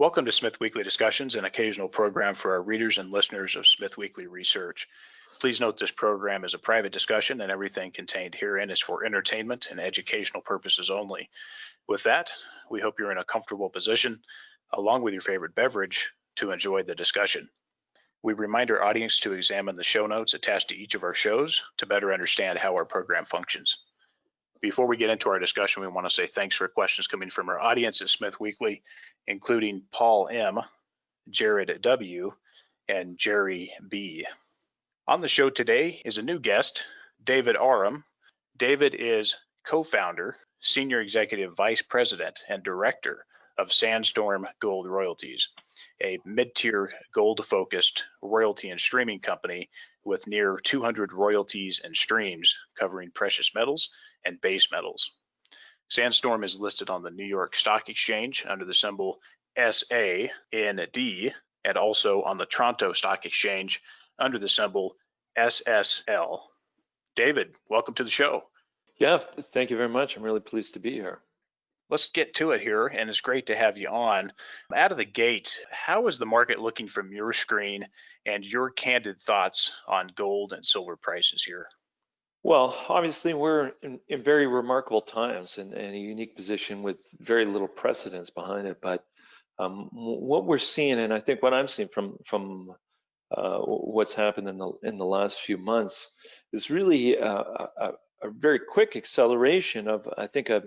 Welcome to Smith Weekly Discussions, an occasional program for our readers and listeners of Smith Weekly Research. Please note this program is a private discussion and everything contained herein is for entertainment and educational purposes only. With that, we hope you're in a comfortable position, along with your favorite beverage, to enjoy the discussion. We remind our audience to examine the show notes attached to each of our shows to better understand how our program functions. Before we get into our discussion, we want to say thanks for questions coming from our audience at Smith Weekly, including Paul M., Jared W., and Jerry B. On the show today is a new guest, David Awram. David is co-founder, senior executive vice president, and director of Sandstorm Gold Royalties, a mid-tier gold-focused royalty and streaming company with near 200 royalties and streams covering precious metals and base metals. Sandstorm is listed on the New York Stock Exchange under the symbol SAND and also on the Toronto Stock Exchange under the symbol SSL. David, welcome to the show. Yeah, thank you very much. I'm really pleased to be here. Let's get to it here, and it's great to have you on. Out of the gate, how is the market looking from your screen and your candid thoughts on gold and silver prices here? Well, obviously, we're in very remarkable times and a unique position with very little precedence behind it. But what we're seeing, and I think what I'm seeing from what's happened in the last few months, is really a very quick acceleration of, I think, a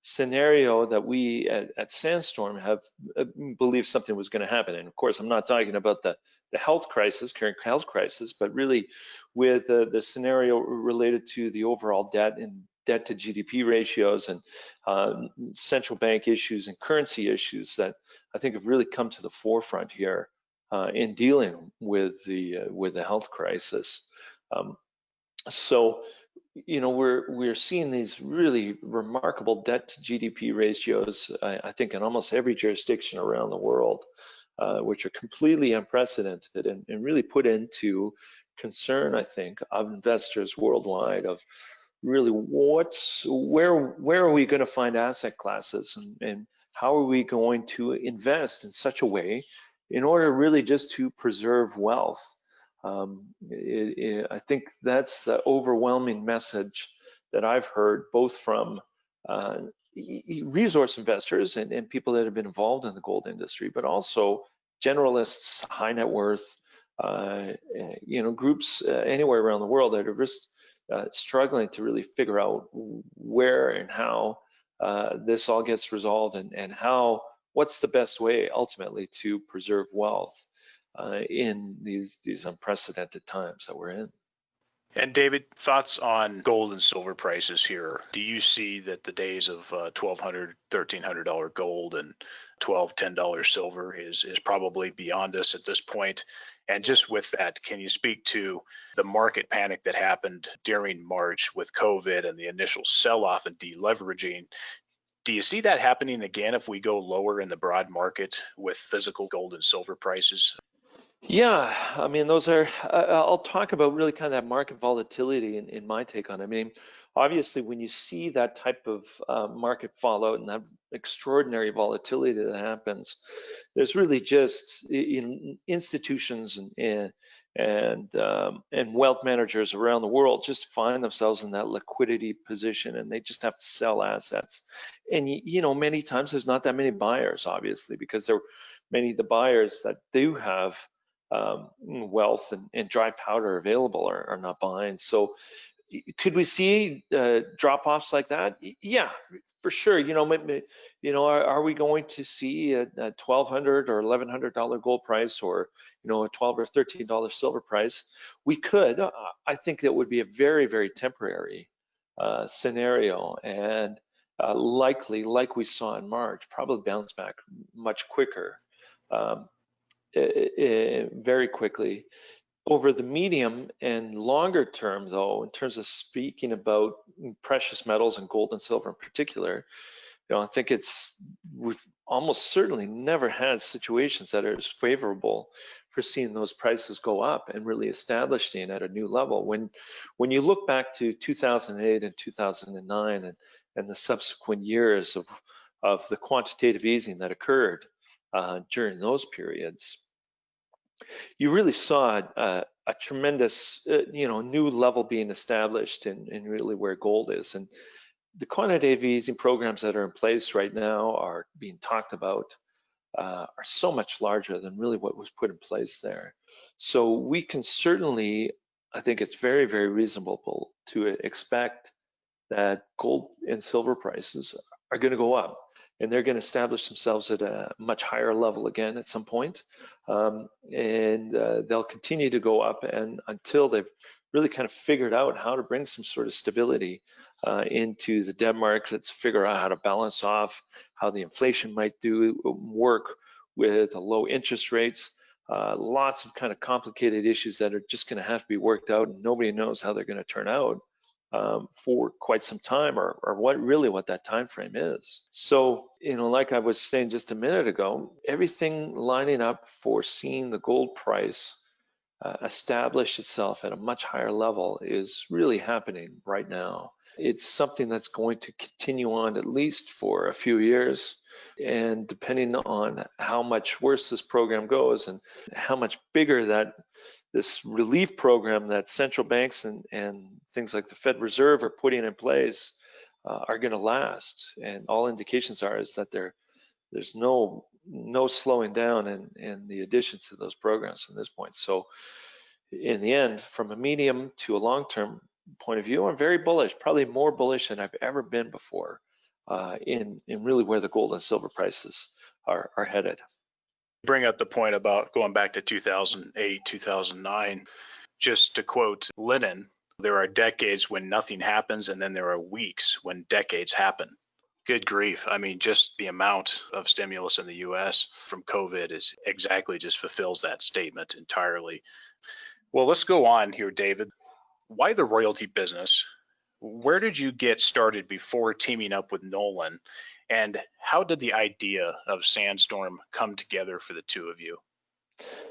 scenario that we at Sandstorm have believed something was going to happen. And of course, I'm not talking about the health crisis, current health crisis, but really with the scenario related to the overall debt and debt to GDP ratios and central bank issues and currency issues that I think have really come to the forefront here in dealing with the health crisis. So, you know, we're seeing these really remarkable debt to GDP ratios, I think, in almost every jurisdiction around the world, which are completely unprecedented and really put into concern, I think, of investors worldwide of really where are we going to find asset classes and how are we going to invest in such a way in order really just to preserve wealth. I think that's the overwhelming message that I've heard both from resource investors and people that have been involved in the gold industry, but also generalists, high net worth, groups anywhere around the world that are just struggling to really figure out where and how this all gets resolved and what's the best way ultimately to preserve wealth in these unprecedented times that we're in. And David, thoughts on gold and silver prices here? Do you see that the days of $1,200, $1,300 gold and $12, $10 silver is probably beyond us at this point? And just with that, can you speak to the market panic that happened during March with COVID and the initial sell-off and deleveraging? Do you see that happening again if we go lower in the broad market with physical gold and silver prices? Yeah, I mean, those are, I'll talk about really kind of that market volatility in my take on it. I mean, obviously, when you see that type of market fallout and that extraordinary volatility that happens, there's really just institutions and wealth managers around the world just find themselves in that liquidity position and they just have to sell assets. And, many times there's not that many buyers, obviously, because many of the buyers that do have wealth and dry powder available are not buying. So could we see drop-offs like that? Yeah, for sure. Are we going to see a $1,200 or $1,100 gold price or a $12 or $13 silver price? We could. I think that would be a very, very temporary scenario and likely, like we saw in March, probably bounce back much quicker. Very quickly. Over the medium and longer term, though, in terms of speaking about precious metals and gold and silver in particular, I think we've almost certainly never had situations that are as favorable for seeing those prices go up and really establishing at a new level. When you look back to 2008 and 2009 and the subsequent years of the quantitative easing that occurred, during those periods, you really saw a tremendous, new level being established in really where gold is. And the quantitative easing programs that are in place right now are being talked about are so much larger than really what was put in place there. So we can certainly, I think it's very, very reasonable to expect that gold and silver prices are going to go up, and they're going to establish themselves at a much higher level again at some point. And they'll continue to go up and until they've really kind of figured out how to bring some sort of stability into the debt markets, figure out how to balance off how the inflation might work with the low interest rates. Lots of kind of complicated issues that are just going to have to be worked out, and nobody knows how they're going to turn out for quite some time, or what that time frame is. So, like I was saying just a minute ago, everything lining up for seeing the gold price establish itself at a much higher level is really happening right now. It's something that's going to continue on at least for a few years. And depending on how much worse this program goes and how much bigger this relief program that central banks and things like the Fed Reserve are putting in place are going to last. And all indications is that there's no slowing down in the additions to those programs from this point. So in the end, from a medium to a long-term point of view, I'm very bullish, probably more bullish than I've ever been before in really where the gold and silver prices are headed. Bring up the point about going back to 2008, 2009. Just to quote Lenin, there are decades when nothing happens, and then there are weeks when decades happen. Good grief. I mean, just the amount of stimulus in the US from COVID just fulfills that statement entirely. Well, let's go on here, David. Why the royalty business? Where did you get started before teaming up with Nolan? And how did the idea of Sandstorm come together for the two of you?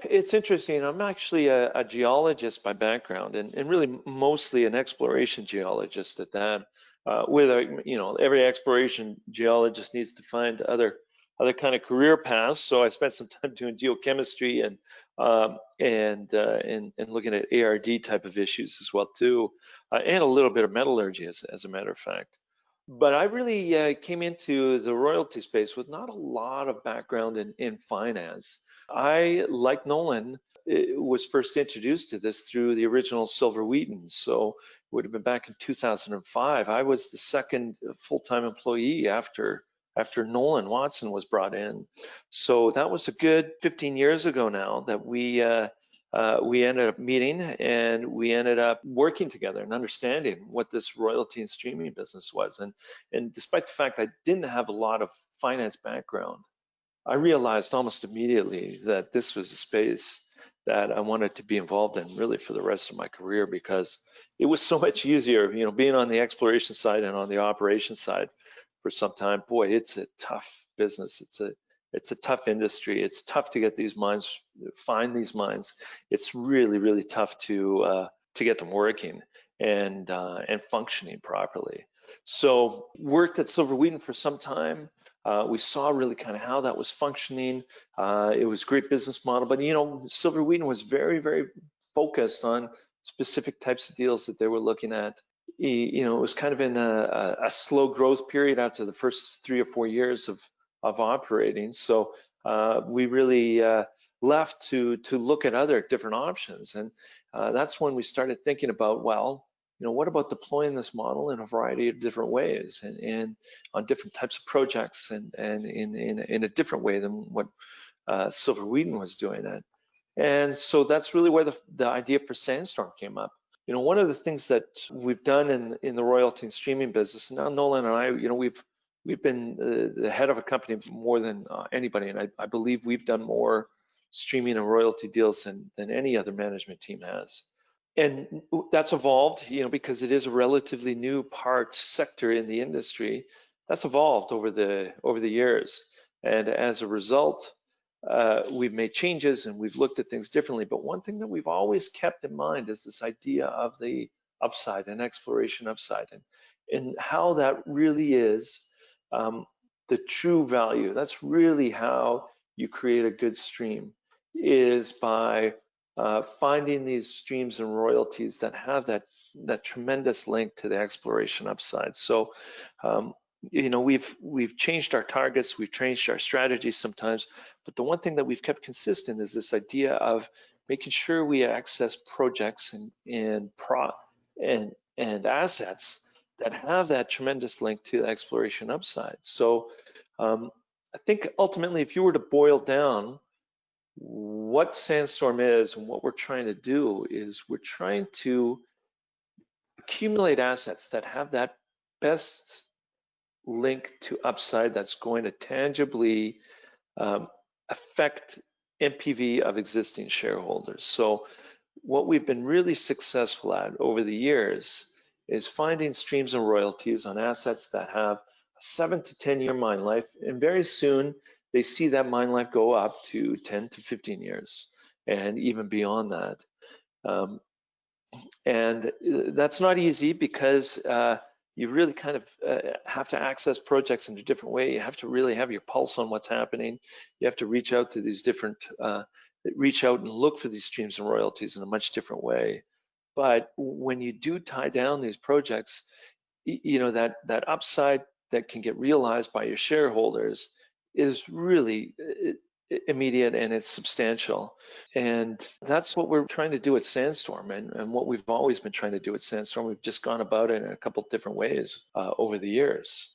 It's interesting. I'm actually a geologist by background, and really mostly an exploration geologist at that. Every exploration geologist needs to find other kind of career paths. So I spent some time doing geochemistry and looking at ARD type of issues as well too, and a little bit of metallurgy as a matter of fact. But I really came into the royalty space with not a lot of background in finance. I, like Nolan, was first introduced to this through the original Silver Wheaton. So it would have been back in 2005. I was the second full-time employee after Nolan Watson was brought in. So that was a good 15 years ago now that we ended up meeting, and we ended up working together and understanding what this royalty and streaming business was. And despite the fact I didn't have a lot of finance background, I realized almost immediately that this was a space that I wanted to be involved in really for the rest of my career, because it was so much easier, being on the exploration side and on the operation side for some time. Boy, it's a tough business. It's a tough industry. It's tough to get these mines, find these mines. It's really, really tough to get them working and functioning properly. So worked at Silver Wheaton for some time. We saw really kind of how that was functioning. It was a great business model, but Silver Wheaton was very, very focused on specific types of deals that they were looking at. It was kind of in a slow growth period after the first 3 or 4 years of operating. So we really left to look at other different options, and that's when we started thinking about, well, what about deploying this model in a variety of different ways and on different types of projects and in a different way than what Silver Wheaton was doing it. And so that's really where the idea for Sandstorm came up. One of the things that we've done in the royalty and streaming business, and now Nolan and I, we've been the head of a company more than anybody, and I believe we've done more streaming and royalty deals than any other management team has. And that's evolved, because it is a relatively new sector in the industry. That's evolved over the years, and as a result, we've made changes and we've looked at things differently. But one thing that we've always kept in mind is this idea of the upside and exploration upside, and how that really is the true value. That's really how you create a good stream is by finding these streams and royalties that have that tremendous link to the exploration upside. So, you know, we've changed our targets, we've changed our strategies sometimes, but the one thing that we've kept consistent is this idea of making sure we access projects and assets that have that tremendous link to the exploration upside. So I think ultimately, if you were to boil down what Sandstorm is and what we're trying to do is we're trying to accumulate assets that have that best link to upside that's going to tangibly affect NPV of existing shareholders. So what we've been really successful at over the years is finding streams and royalties on assets that have a 7 to 10 year mine life, and very soon they see that mine life go up to 10 to 15 years and even beyond that. And that's not easy because you really kind of have to access projects in a different way. You have to really have your pulse on what's happening. You have to reach out to these different, reach out and look for these streams and royalties in a much different way. But when you do tie down these projects, you know, that upside that can get realized by your shareholders is really immediate and it's substantial. And that's what we're trying to do at Sandstorm and what we've always been trying to do at Sandstorm. We've just gone about it in a couple different ways over the years.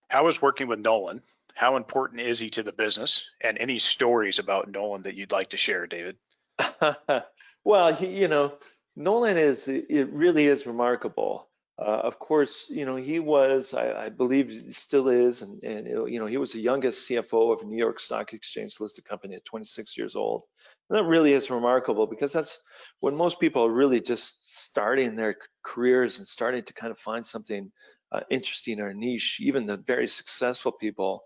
How is working with Nolan? How important is he to the business? And any stories about Nolan that you'd like to share, David? Well, you know, Nolan it really is remarkable. Of course, you know, he was, I believe he still is, and you know, he was the youngest CFO of a New York Stock Exchange listed company at 26 years old. And that really is remarkable because that's when most people are really just starting their careers and starting to kind of find something interesting or niche. Even the very successful people,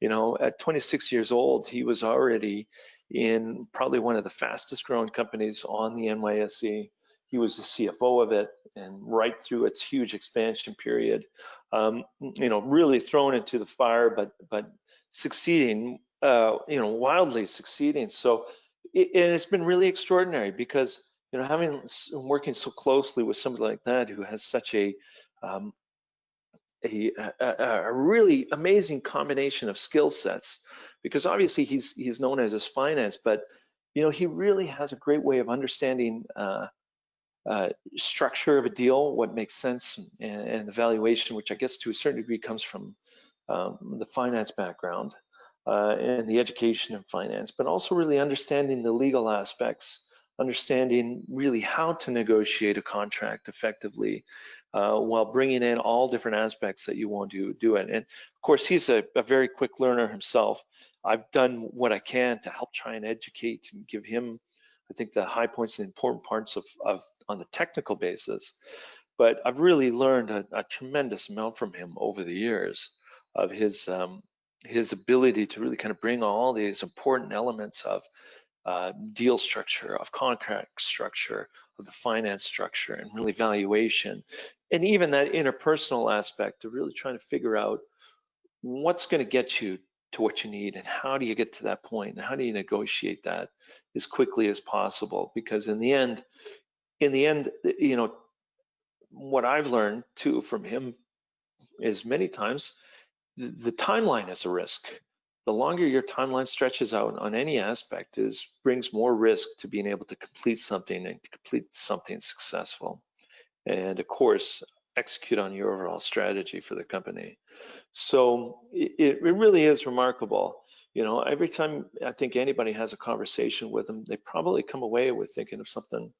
you know, at 26 years old, he was already in probably one of the fastest growing companies on the NYSE. He was the CFO of it, and right through its huge expansion period, you know, really thrown into the fire, but succeeding, you know, wildly succeeding. So, and it's been really extraordinary because, you know, working so closely with somebody like that who has such a really amazing combination of skill sets, because obviously he's known as his finance, but you know, he really has a great way of understanding structure of a deal, what makes sense, and the valuation, which I guess to a certain degree comes from the finance background and the education in finance, but also really understanding the legal aspects, understanding really how to negotiate a contract effectively while bringing in all different aspects that you want to do it. And of course, he's a very quick learner himself. I've done what I can to help try and educate and give him, I think, the high points and important parts of on the technical basis. But I've really learned a tremendous amount from him over the years of his ability to really kind of bring all these important elements of deal structure, of contract structure, of the finance structure, and really valuation, and even that interpersonal aspect of really trying to figure out what's going to get you to what you need and how do you get to that point and how do you negotiate that as quickly as possible. Because in the end, you know, what I've learned too from him is many times the timeline is a risk. The longer your timeline stretches out on any aspect brings more risk to being able to complete something and to complete something successful. And of course, execute on your overall strategy for the company. So it really is remarkable. You know, every time I think anybody has a conversation with them, they probably come away with thinking of something,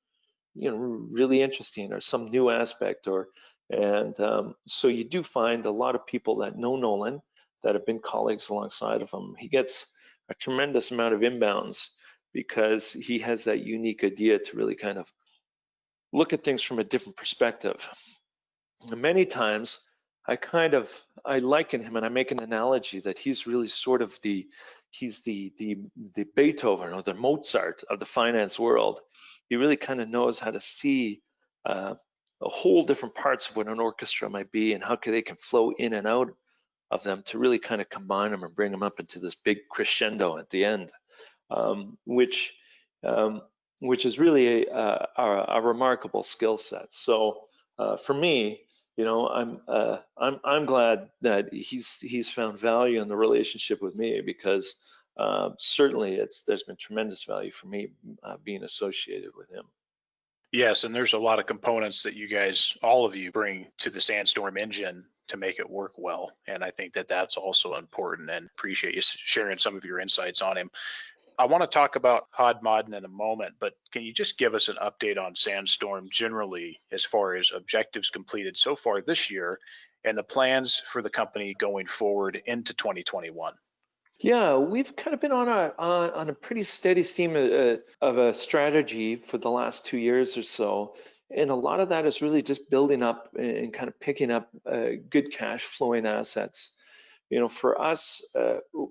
you know, really interesting or some new aspect. So you do find a lot of people that know Nolan that have been colleagues alongside of him. He gets a tremendous amount of inbounds because he has that unique idea to really kind of look at things from a different perspective. And many times I liken him and I make an analogy that he's really sort of the Beethoven or the Mozart of the finance world. He really kind of knows how to see a whole different parts of what an orchestra might be and how they can flow in and out of them to really kind of combine them and bring them up into this big crescendo at the end, which is really a remarkable skill set. So for me, I'm glad that he's found value in the relationship with me, because certainly there's been tremendous value for me being associated with him. Yes, and there's a lot of components that you guys, all of you, bring to the Sandstorm engine to make it work well. And I think that that's also important, and appreciate you sharing some of your insights on him. I want to talk about Hod Maden in a moment, but can you just give us an update on Sandstorm generally as far as objectives completed so far this year and the plans for the company going forward into 2021? Yeah, we've kind of been on a pretty steady stream of a strategy for the last 2 years or so, and a lot of that is really just building up and kind of picking up good cash flowing assets. For us,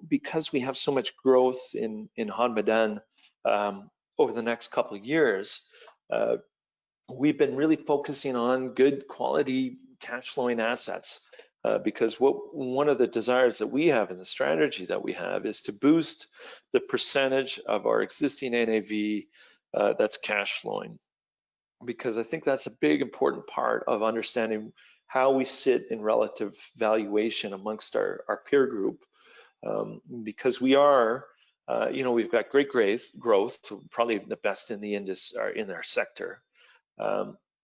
because we have so much growth in Hod Maden over the next couple of years, we've been really focusing on good quality cash flowing assets. Because one of the desires that we have in the strategy that we have is to boost the percentage of our existing NAV that's cash flowing, because I think that's a big important part of understanding how we sit in relative valuation amongst our peer group, because we are, we've got great growth, probably the best in the industry, in our sector.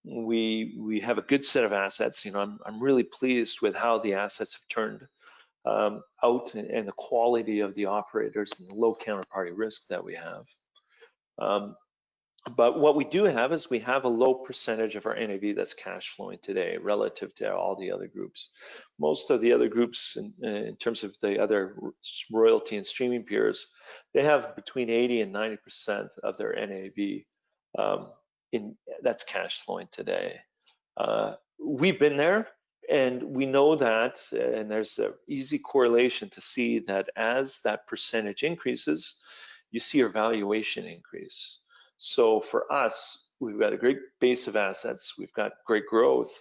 We have a good set of assets. I'm really pleased with how the assets have turned out, and the quality of the operators and the low counterparty risks that we have. But what we do have is we have a low percentage of our NAV that's cash flowing today relative to all the other groups. Most of the other groups, in terms of the other royalty and streaming peers, they have between 80 and 90% of their NAV that's cash flowing today. We've been there, and we know that, and there's an easy correlation to see that as that percentage increases, you see our valuation increase. So for us, we've got a great base of assets. We've got great growth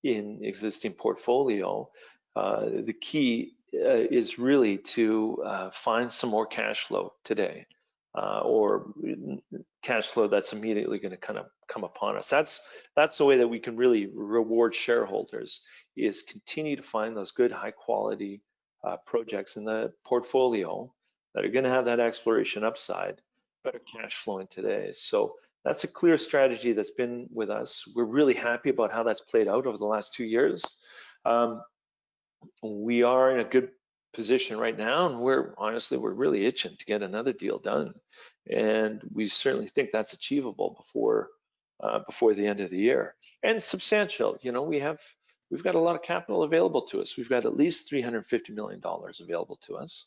in existing portfolio. The key is really to find some more cash flow today, or cash flow that's immediately going to kind of come upon us. That's the way that we can really reward shareholders, is continue to find those good high quality projects in the portfolio that are going to have that exploration upside, better cash flowing today. So that's a clear strategy that's been with us. We're really happy about how that's played out over the last 2 years. We are in a good position right now, and we're really itching to get another deal done, and we certainly think that's achievable before the end of the year. And substantial, we've got a lot of capital available to us. We've got at least $350 million available to us.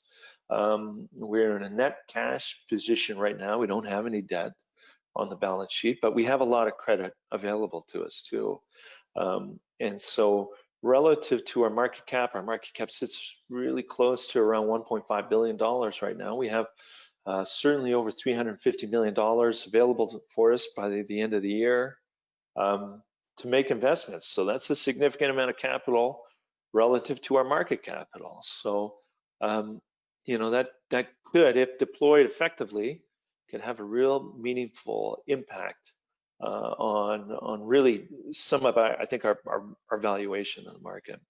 We're in a net cash position right now. We don't have any debt on the balance sheet, but we have a lot of credit available to us too. And so relative to our market cap sits really close to around $1.5 billion right now. We have certainly over $350 million available for us by the end of the year to make investments. So that's a significant amount of capital relative to our market capital. So that could, if deployed effectively, can have a real meaningful impact on really some of our, I think, our valuation in the market.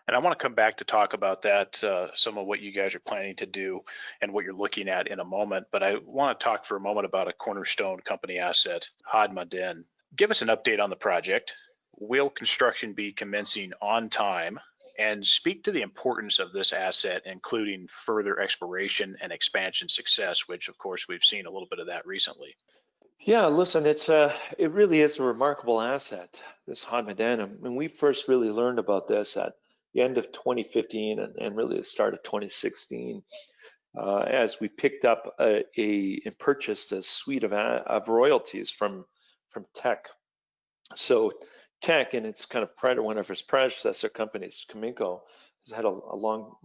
And I want to come back to talk about that, some of what you guys are planning to do and what you're looking at in a moment. But I want to talk for a moment about a cornerstone company asset, Hod Maden. Give us an update on the project. Will construction be commencing on time? And speak to the importance of this asset, including further exploration and expansion success, which of course we've seen a little bit of that recently. Yeah, listen, it really is a remarkable asset, this Hod Maden. And we first really learned about this at the end of 2015 and really the start of 2016, as we picked up and purchased a suite of royalties from Teck. So Teck, and it's kind of one of its predecessor companies, Caminco, has had a long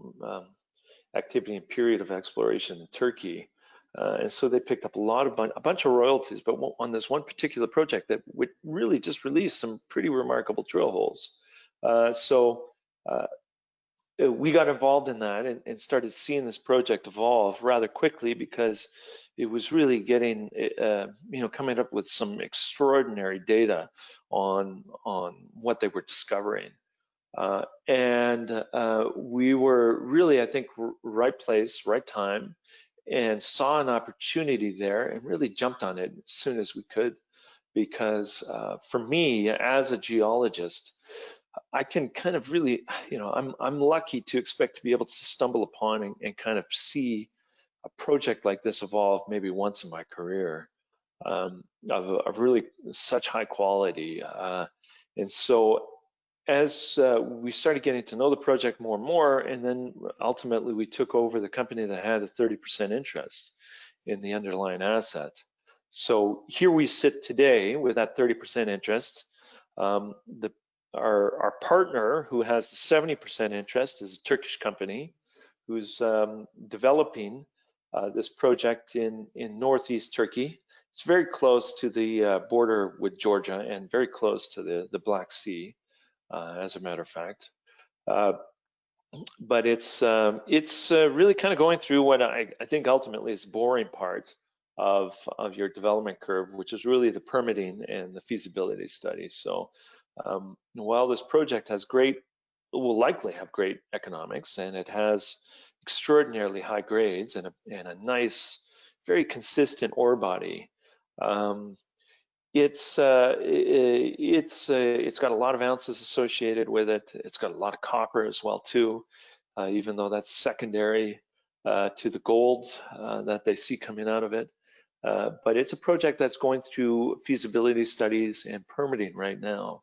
activity and period of exploration in Turkey. And so they picked up a bunch of royalties, but on this one particular project that would really just release some pretty remarkable drill holes. So we got involved in that and started seeing this project evolve rather quickly because it was really getting, coming up with some extraordinary data on what they were discovering. And we were really, I think, right place, right time, and saw an opportunity there and really jumped on it as soon as we could. Because for me, as a geologist, I can kind of really, I'm lucky to expect to be able to stumble upon and kind of see a project like this evolve maybe once in my career, of really such high quality. And so as we started getting to know the project more and more, and then ultimately we took over the company that had a 30% interest in the underlying asset. So here we sit today with that 30% interest. Our partner, who has the 70% interest, is a Turkish company who's developing this project in northeast Turkey. It's very close to the border with Georgia and very close to the Black Sea, as a matter of fact. But it's really kind of going through what I think ultimately is the boring part of your development curve, which is really the permitting and the feasibility study. So while this project will likely have great economics, and it has extraordinarily high grades and a nice, very consistent ore body, it's got a lot of ounces associated with it. It's got a lot of copper as well too, even though that's secondary to the gold that they see coming out of it. But it's a project that's going through feasibility studies and permitting right now.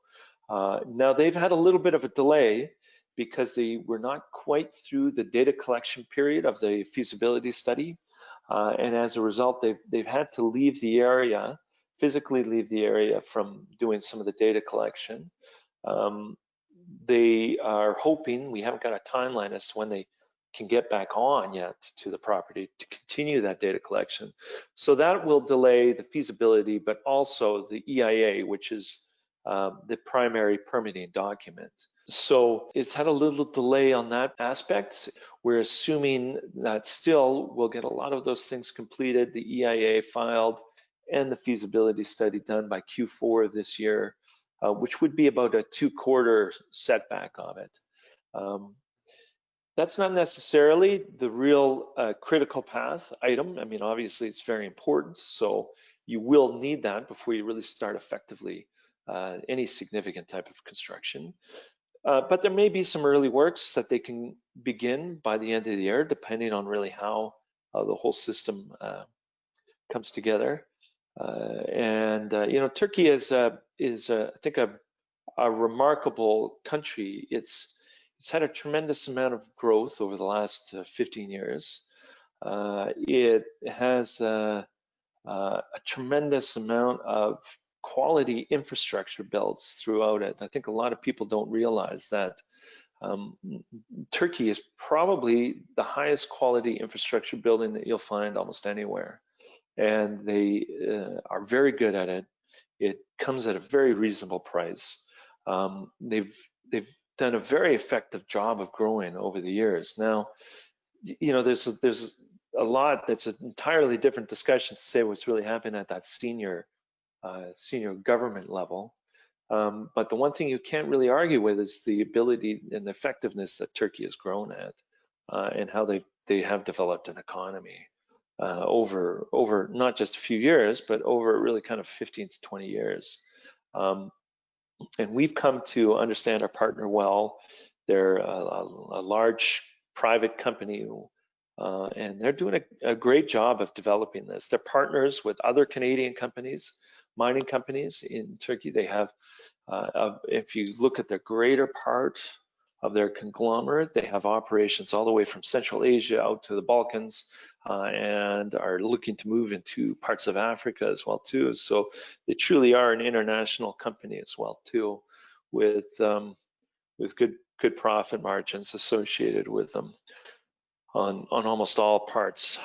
Now they've had a little bit of a delay because they were not quite through the data collection period of the feasibility study, and as a result, they've had to leave the area. Physically leave the area from doing some of the data collection. They are hoping, we haven't got a timeline as to when they can get back on yet to the property to continue that data collection. So that will delay the feasibility, but also the EIA, which is the primary permitting document. So it's had a little delay on that aspect. We're assuming that still we'll get a lot of those things completed, the EIA filed, and the feasibility study done by Q4 of this year, which would be about a 2-quarter setback of it. That's not necessarily the real critical path item. I mean, obviously it's very important, so you will need that before you really start effectively any significant type of construction. But there may be some early works that they can begin by the end of the year, depending on really how the whole system comes together. Turkey is I think a remarkable country. It's had a tremendous amount of growth over the last 15 years. It has a tremendous amount of quality infrastructure built throughout it. I think a lot of people don't realize that Turkey is probably the highest quality infrastructure building that you'll find almost anywhere. And they are very good at it. It comes at a very reasonable price. They've done a very effective job of growing over the years. Now, there's a lot that's an entirely different discussion to say what's really happened at that senior government level. But the one thing you can't really argue with is the ability and the effectiveness that Turkey has grown at, and how they have developed an economy. Over not just a few years, but over really kind of 15 to 20 years. And we've come to understand our partner well. They're a large private company, and they're doing a great job of developing this. They're partners with other Canadian companies, mining companies in Turkey. They have, if you look at the greater part of their conglomerate, they have operations all the way from Central Asia out to the Balkans, and are looking to move into parts of Africa as well too. So they truly are an international company as well too, with good profit margins associated with them on almost all parts,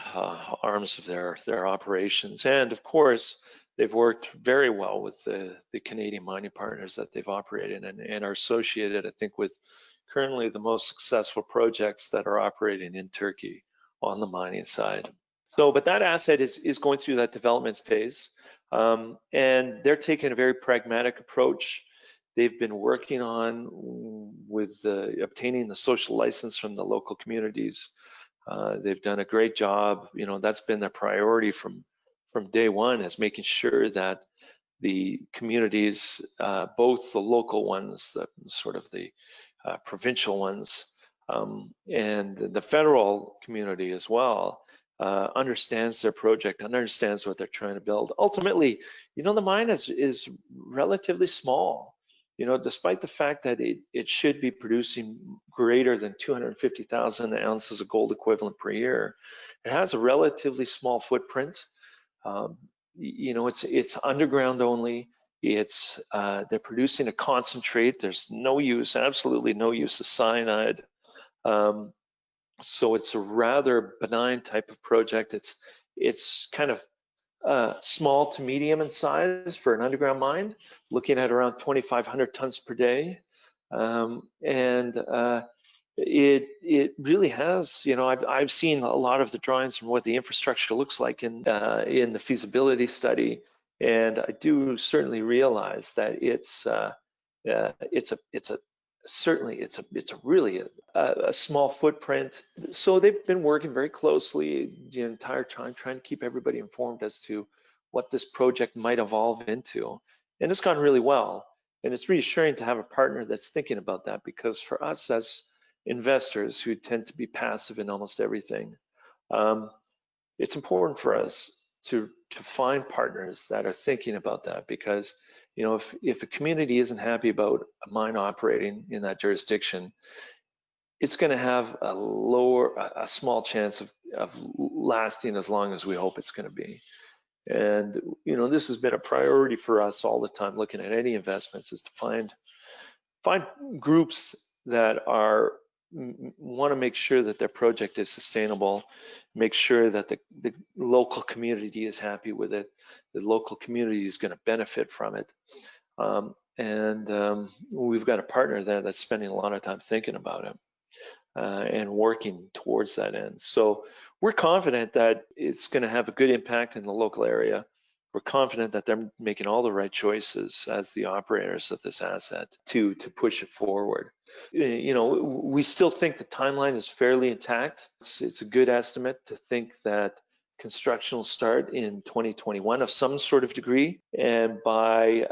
arms of their operations. And of course, they've worked very well with the Canadian mining partners that they've operated and are associated, I think, with currently the most successful projects that are operating in Turkey on the mining side. So, but that asset is going through that development phase, and they're taking a very pragmatic approach. They've been working on with obtaining the social license from the local communities. They've done a great job. You know, that's been their priority from day one, is making sure that the communities, both the local ones, the sort of the provincial ones, and the federal community as well, understands their project, understands what they're trying to build. Ultimately, you know, the mine is relatively small. You know, despite the fact that it should be producing greater than 250,000 ounces of gold equivalent per year, it has a relatively small footprint. You know, it's underground only. It's they're producing a concentrate. There's no use, absolutely no use of cyanide. So it's a rather benign type of project. It's kind of small to medium in size for an underground mine, looking at around 2,500 tons per day. It really has, you know, I've seen a lot of the drawings from what the infrastructure looks like in the feasibility study, and I do certainly realize that it's really a small footprint. So they've been working very closely the entire time, trying to keep everybody informed as to what this project might evolve into, and it's gone really well. And it's reassuring to have a partner that's thinking about that, because for us as investors who tend to be passive in almost everything, it's important for us to find partners that are thinking about that, because you know, if a community isn't happy about a mine operating in that jurisdiction, it's going to have a small chance of lasting as long as we hope it's going to be. And you know, this has been a priority for us all the time, looking at any investments, is to find groups that want to make sure that their project is sustainable, make sure that the local community is happy with it, the local community is going to benefit from it. We've got a partner there that's spending a lot of time thinking about it and working towards that end. So we're confident that it's going to have a good impact in the local area. We're confident that they're making all the right choices as the operators of this asset to push it forward. You know, we still think the timeline is fairly intact. It's a good estimate to think that construction will start in 2021 of some sort of degree, and by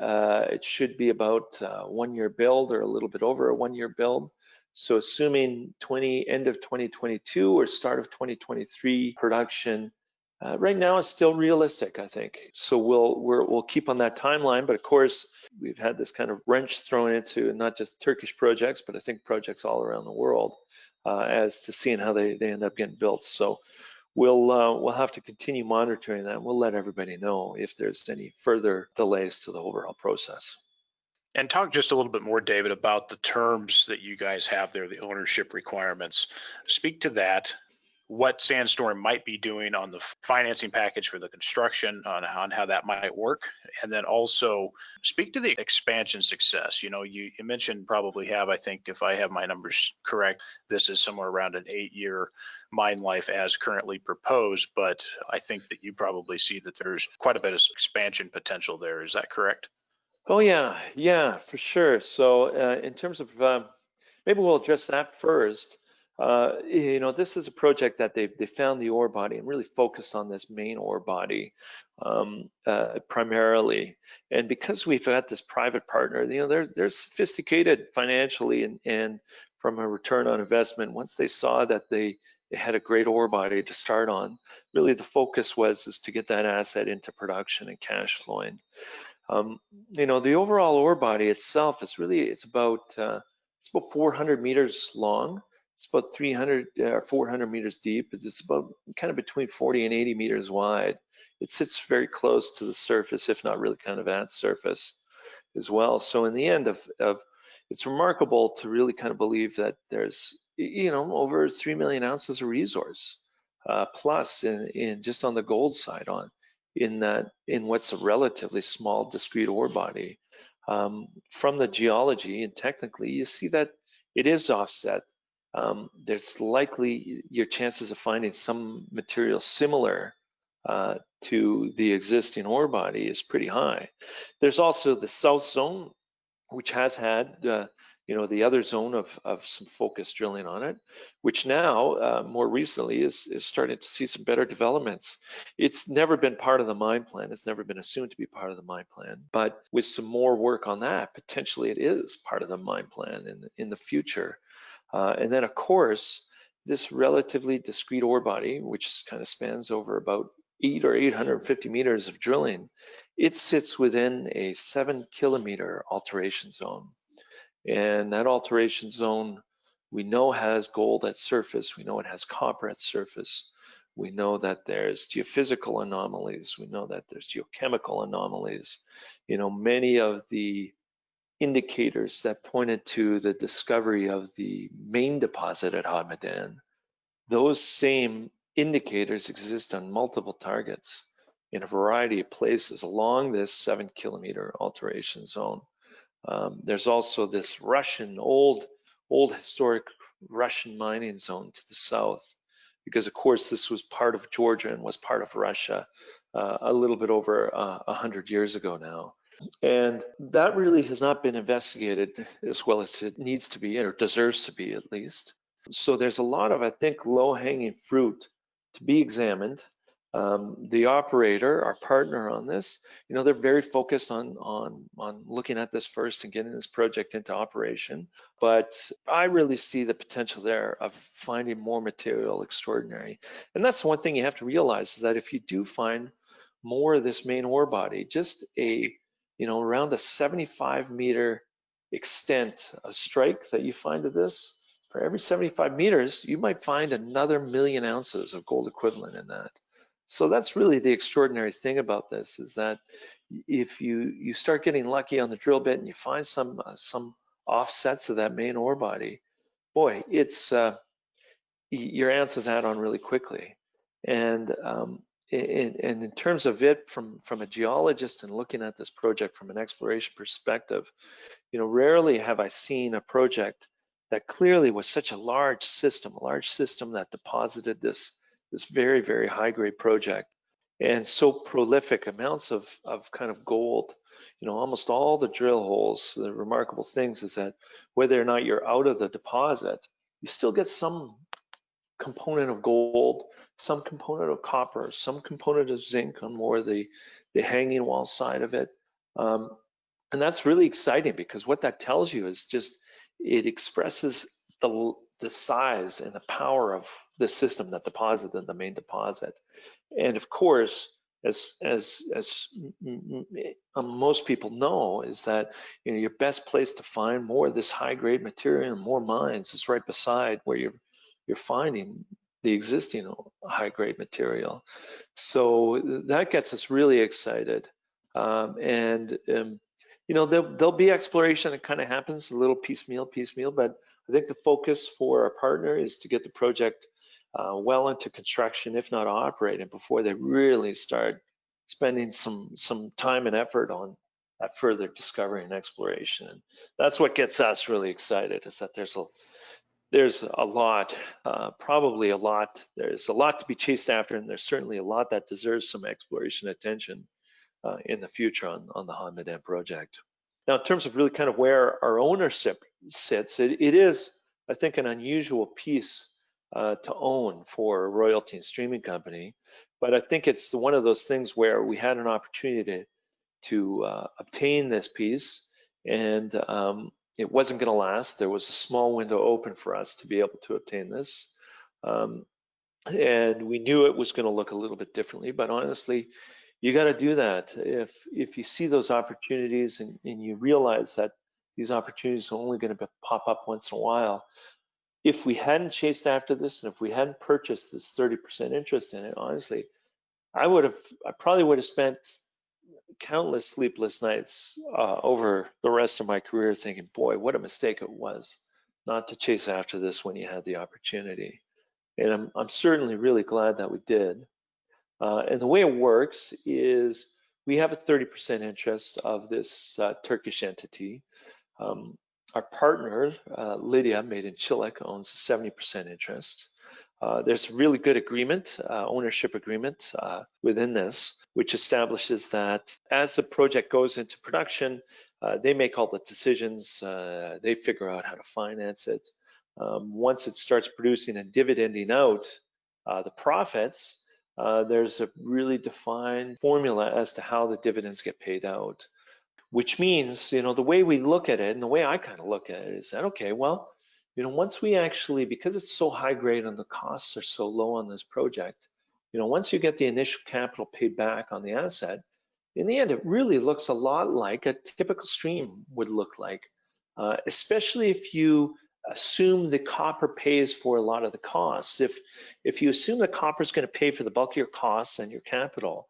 it should be about a 1-year build, or a little bit over a 1-year build. So assuming end of 2022 or start of 2023 production, right now is still realistic, I think. So we'll keep on that timeline, but of course we've had this kind of wrench thrown into not just Turkish projects, but I think projects all around the world as to seeing how they end up getting built. So we'll have to continue monitoring that. We'll let everybody know if there's any further delays to the overall process. And talk just a little bit more, David, about the terms that you guys have there, the ownership requirements. Speak to that, what Sandstorm might be doing on the financing package for the construction, on how that might work, and then also speak to the expansion success. You know, you mentioned probably have, I think if I have my numbers correct, this is somewhere around an 8-year mine life as currently proposed, but I think that you probably see that there's quite a bit of expansion potential there. Is that correct? Oh yeah, for sure. So in terms of, maybe we'll address that first. You know, this is a project that they found the ore body and really focused on this main ore body primarily. And because we've got this private partner, you know, they're sophisticated financially, and from a return on investment, once they saw that they had a great ore body to start on, really the focus is to get that asset into production and cash flowing. You know, the overall ore body itself is really, it's about 400 meters long. It's about 300 or 400 meters deep. It's about kind of between 40 and 80 meters wide. It sits very close to the surface, if not really kind of at surface as well. So in the end it's remarkable to really kind of believe that there's, you know, over 3 million ounces of resource plus in just on the gold side in what's a relatively small discrete ore body. From the geology and technically, you see that it is offset, there's likely your chances of finding some material similar to the existing ore body is pretty high. There's also the south zone, which has had the other zone of some focused drilling on it, which now more recently is starting to see some better developments. It's never been part of the mine plan. It's never been assumed to be part of the mine plan, but with some more work on that, potentially it is part of the mine plan in the future. And then of course, this relatively discrete ore body, which kind of spans over about 850 meters of drilling, it sits within a 7-kilometer alteration zone. And that alteration zone, we know has gold at surface. We know it has copper at surface. We know that there's geophysical anomalies. We know that there's geochemical anomalies. Many of the indicators that pointed to the discovery of the main deposit at Hod Maden, those same indicators exist on multiple targets in a variety of places along this 7-kilometer alteration zone. There's also this old historic Russian mining zone to the south, because of course this was part of Georgia and was part of Russia a little bit over 100 years ago now. And that really has not been investigated as well as it needs to be, or deserves to be at least. So there's a lot of, I think, low-hanging fruit to be examined. The operator, our partner on this, they're very focused on looking at this first and getting this project into operation. But I really see the potential there of finding more material extraordinary. And that's the one thing you have to realize, is that if you do find more of this main ore body, just around a 75-meter extent of strike that you find of this, for every 75 meters, you might find another 1,000,000 ounces of gold equivalent in that. So that's really the extraordinary thing about this, is that if you start getting lucky on the drill bit and you find some offsets of that main ore body, boy, it's your ounces add on really quickly. And in terms of it, from a geologist and looking at this project from an exploration perspective, rarely have I seen a project that clearly was such a large system that deposited this very, very high grade project, and so prolific amounts of kind of gold. Almost all the drill holes, the remarkable things is that whether or not you're out of the deposit, you still get some component of gold, some component of copper, some component of zinc on more the hanging wall side of it. And that's really exciting, because what that tells you is just, it expresses the size and the power of the system that deposited the main deposit. And of course, as most people know, is that your best place to find more of this high grade material and more mines is right beside where you're finding the existing high grade material. So that gets us really excited. There'll be exploration that kind of happens a little piecemeal, but I think the focus for our partner is to get the project well into construction, if not operating, before they really start spending some time and effort on that further discovery and exploration. And that's what gets us really excited, is that there's a lot, probably a lot. There's a lot to be chased after, and there's certainly a lot that deserves some exploration attention in the future on the Hod Maden project. Now, in terms of really kind of where our ownership sits, it is, I think, an unusual piece to own for a royalty and streaming company. But I think it's one of those things where we had an opportunity to obtain this piece, and it wasn't going to last. There was a small window open for us to be able to obtain this. And we knew it was going to look a little bit differently, but honestly, you got to do that. If you see those opportunities and you realize that these opportunities are only going to pop up once in a while, if we hadn't chased after this, and if we hadn't purchased this 30% interest in it, honestly, I probably would have spent countless sleepless nights over the rest of my career thinking, boy, what a mistake it was not to chase after this when you had the opportunity. And I'm certainly really glad that we did. And the way it works is we have a 30% interest of this Turkish entity. Our partner, Lydia Maden owns a 70% interest. There's a really good agreement, ownership agreement within this, which establishes that as the project goes into production, they make all the decisions, they figure out how to finance it. Once it starts producing and dividending out the profits, there's a really defined formula as to how the dividends get paid out, which means, the way we look at it and the way I kind of look at it is that, okay, well, once we actually, because it's so high grade and the costs are so low on this project, once you get the initial capital paid back on the asset, in the end, it really looks a lot like a typical stream would look like, especially if you assume the copper pays for a lot of the costs. If you assume the copper is going to pay for the bulk of your costs and your capital,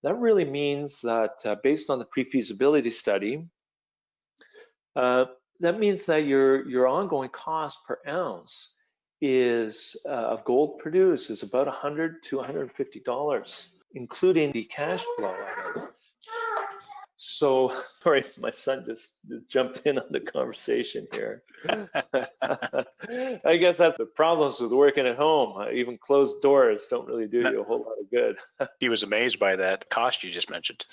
that really means that based on the pre-feasibility study, that means that your ongoing cost per ounce is of gold produced is about $100 to $150, including the cash flow of it. So, sorry, my son just jumped in on the conversation here. I guess that's the problems with working at home. Even closed doors don't really do you a whole lot of good. He was amazed by that cost you just mentioned.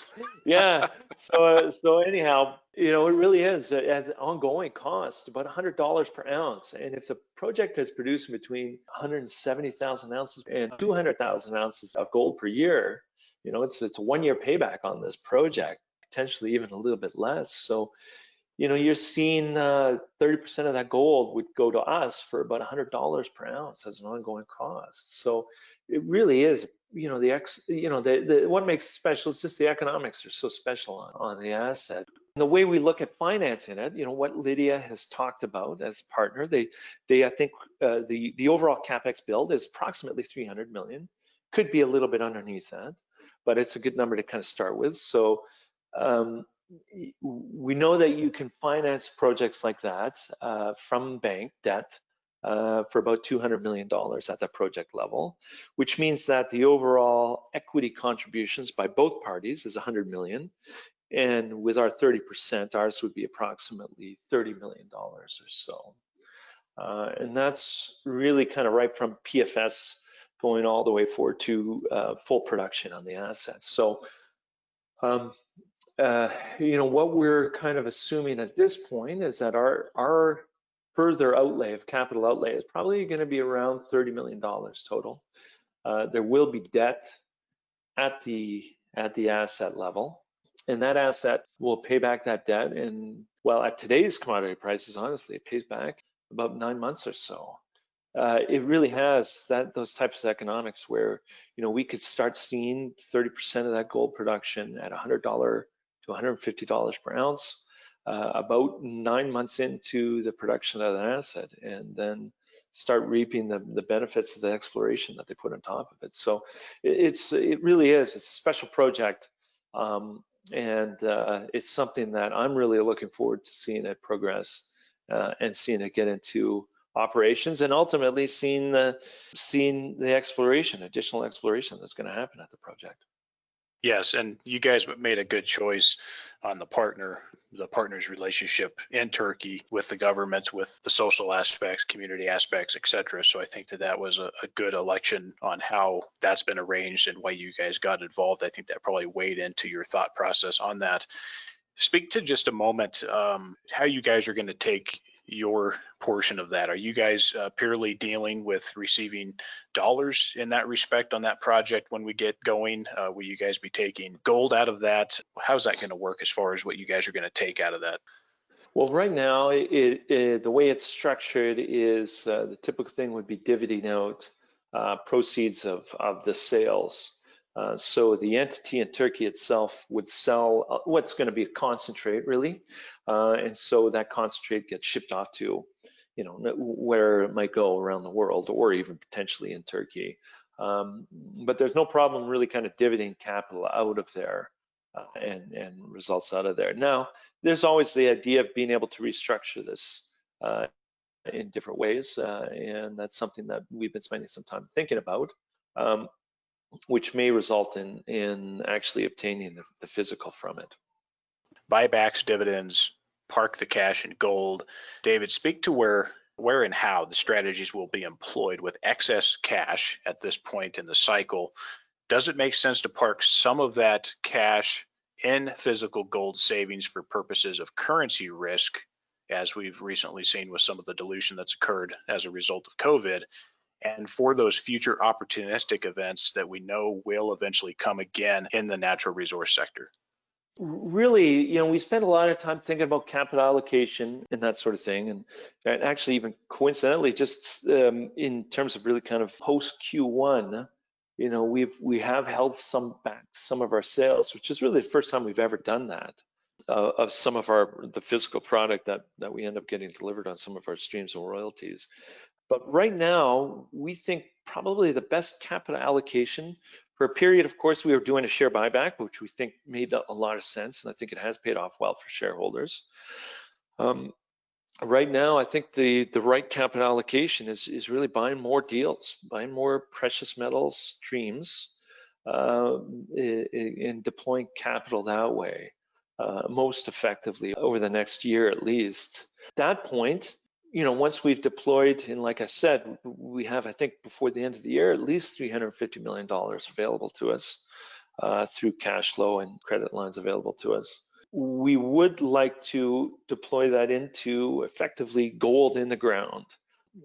Yeah. So anyhow, it really is as an ongoing cost, about $100 per ounce. And if the project is producing between 170,000 ounces and 200,000 ounces of gold per year, it's a 1-year payback on this project, potentially even a little bit less. So, you're seeing 30% of that gold would go to us for about $100 per ounce as an ongoing cost. So it really is, what makes it special is just the economics are so special on the asset. And the way we look at financing it, what Lydia has talked about as a partner, they I think the overall capex build is approximately 300 million. Could be a little bit underneath that, but it's a good number to kind of start with. So we know that you can finance projects like that from bank debt for about $200 million at the project level, which means that the overall equity contributions by both parties is 100 million. And with our 30%, ours would be approximately $30 million or so. And that's really kind of right from PFS going all the way forward to full production on the assets. So, what we're kind of assuming at this point is that our further outlay of capital outlay is probably going to be around $30 million total. There will be debt at the asset level, and that asset will pay back that debt. And well, at today's commodity prices, honestly, it pays back about 9 months or so. It really has those types of economics where we could start seeing 30% of that gold production at $100 to $150 per ounce about 9 months into the production of the asset, and then start reaping the benefits of the exploration that they put on top of it. So it really is. It's a special project, and it's something that I'm really looking forward to seeing it progress and seeing it get into operations, and ultimately seeing the exploration, additional exploration that's going to happen at the project. Yes, and you guys made a good choice on the partner's relationship in Turkey with the government, with the social aspects, community aspects, etc. So I think that was a good election on how that's been arranged and why you guys got involved. I think that probably weighed into your thought process on that. Speak to just a moment how you guys are going to take your portion of that. Are you guys purely dealing with receiving dollars in that respect on that project when we get going? Will you guys be taking gold out of that? How's that going to work as far as what you guys are going to take out of that? Well, right now, the way it's structured is the typical thing would be divvying out proceeds of the sales. So the entity in Turkey itself would sell what's going to be a concentrate, really, and so that concentrate gets shipped off to, where it might go around the world, or even potentially in Turkey. But there's no problem really kind of dividending capital out of there and results out of there. Now, there's always the idea of being able to restructure this in different ways, and that's something that we've been spending some time thinking about. Which may result in actually obtaining the physical from it. Buybacks, dividends, park the cash in gold. David, speak to where and how the strategies will be employed with excess cash at this point in the cycle. Does it make sense to park some of that cash in physical gold savings for purposes of currency risk, as we've recently seen with some of the dilution that's occurred as a result of COVID, and for those future opportunistic events that we know will eventually come again in the natural resource sector? Really, we spend a lot of time thinking about capital allocation and that sort of thing. And actually, even coincidentally, just in terms of really kind of post Q1, we have held back some of our sales, which is really the first time we've ever done that, of some of the physical product that we end up getting delivered on some of our streams and royalties. But right now, we think probably the best capital allocation for a period, of course, we were doing a share buyback, which we think made a lot of sense, and I think it has paid off well for shareholders. Right now, I think the right capital allocation is really buying more deals, buying more precious metals streams, and deploying capital that way most effectively over the next year at least. At that point, once we've deployed, and like I said, we have, I think, before the end of the year, at least $350 million available to us through cash flow and credit lines available to us. We would like to deploy that into effectively gold in the ground,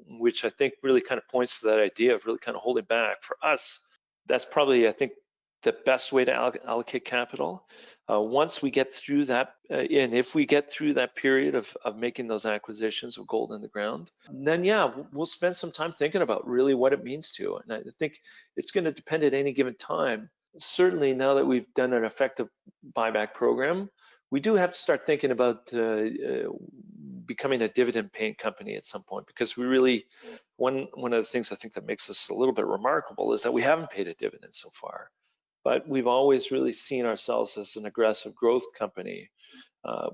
which I think really kind of points to that idea of really kind of holding back. For us, that's probably, I think, the best way to allocate capital. Once we get through that, and if we get through that period of making those acquisitions of gold in the ground, then yeah, we'll spend some time thinking about really what it means to. And I think it's going to depend at any given time. Certainly now that we've done an effective buyback program, we do have to start thinking about becoming a dividend paying company at some point, because we really, one of the things I think that makes us a little bit remarkable is that we haven't paid a dividend so far. But we've always really seen ourselves as an aggressive growth company.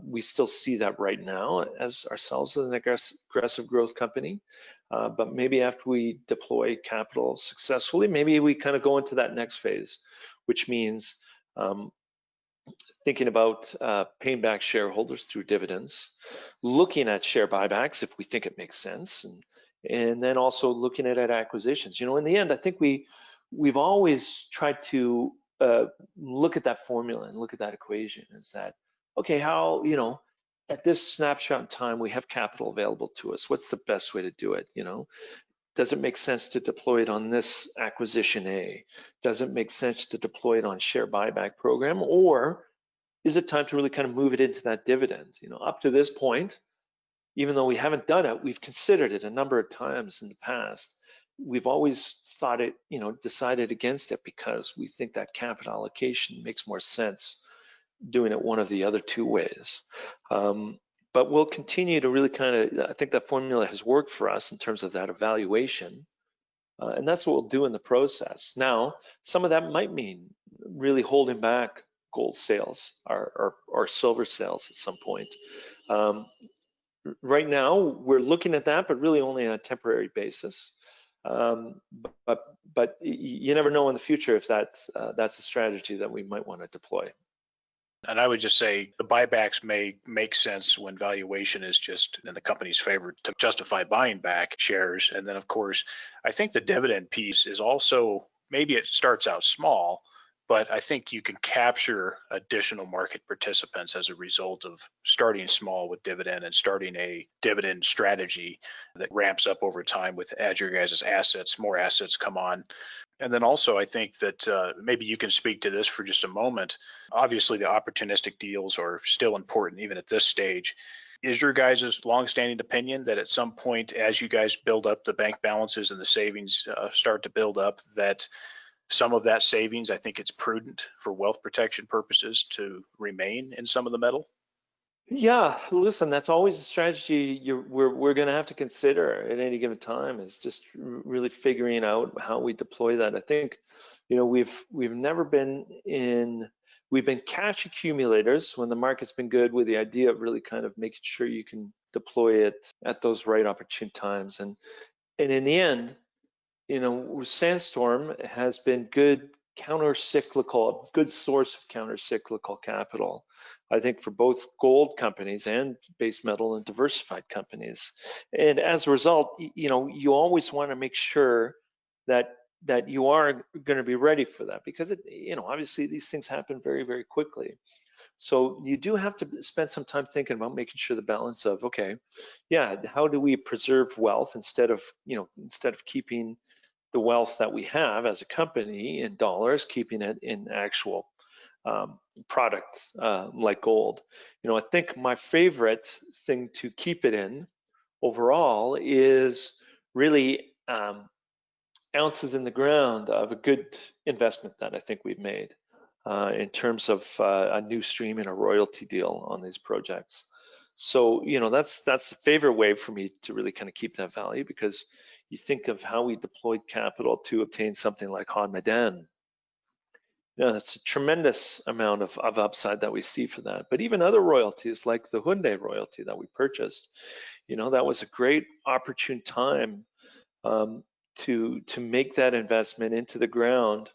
We still see that right now as ourselves as an aggressive growth company. But maybe after we deploy capital successfully, maybe we kind of go into that next phase, which means thinking about paying back shareholders through dividends, looking at share buybacks if we think it makes sense, and then also looking at acquisitions. In the end, I think we've always tried to look at that formula and look at that equation. Is that, okay, how, at this snapshot in time, we have capital available to us. What's the best way to do it? Does it make sense to deploy it on this acquisition A? Does it make sense to deploy it on share buyback program? Or is it time to really kind of move it into that dividend? Up to this point, even though we haven't done it, we've considered it a number of times in the past. We've always thought it, decided against it because we think that capital allocation makes more sense doing it one of the other two ways. But we'll continue to really I think that formula has worked for us in terms of that evaluation. And that's what we'll do in the process. Now, some of that might mean really holding back gold sales or silver sales at some point. Right now, we're looking at that, but really only on a temporary basis. But you never know in the future if that's a strategy that we might want to deploy. And I would just say the buybacks may make sense when valuation is just in the company's favor to justify buying back shares. And then, of course, I think the dividend piece is also, maybe it starts out small, but I think you can capture additional market participants as a result of starting small with dividend and starting a dividend strategy that ramps up over time with, as your guys' assets, more assets come on. And then also, I think that maybe you can speak to this for just a moment. Obviously, the opportunistic deals are still important even at this stage. Is your guys' longstanding opinion that at some point, as you guys build up the bank balances and the savings start to build up, that some of that savings, I think it's prudent for wealth protection purposes to remain in some of the metal? Yeah, listen, that's always a strategy we're going to have to consider at any given time, is just really figuring out how we deploy that. I think, we've never been we've been cash accumulators when the market's been good, with the idea of really kind of making sure you can deploy it at those right opportune times. And in the end, Sandstorm has been good counter-cyclical, a good source of counter-cyclical capital, I think, for both gold companies and base metal and diversified companies. And as a result, you always want to make sure that you are going to be ready for that, because obviously these things happen very, very quickly. So you do have to spend some time thinking about making sure the balance of, okay, yeah, how do we preserve wealth instead of keeping the wealth that we have as a company in dollars, keeping it in actual products like gold. I think my favorite thing to keep it in overall is really ounces in the ground of a good investment that I think we've made in terms of a new stream and a royalty deal on these projects. So, that's the favorite way for me to really kind of keep that value, because you think of how we deployed capital to obtain something like Hod Maden. That's a tremendous amount of upside that we see for that. But even other royalties like the Hyundai royalty that we purchased, that was a great opportune time to make that investment into the ground.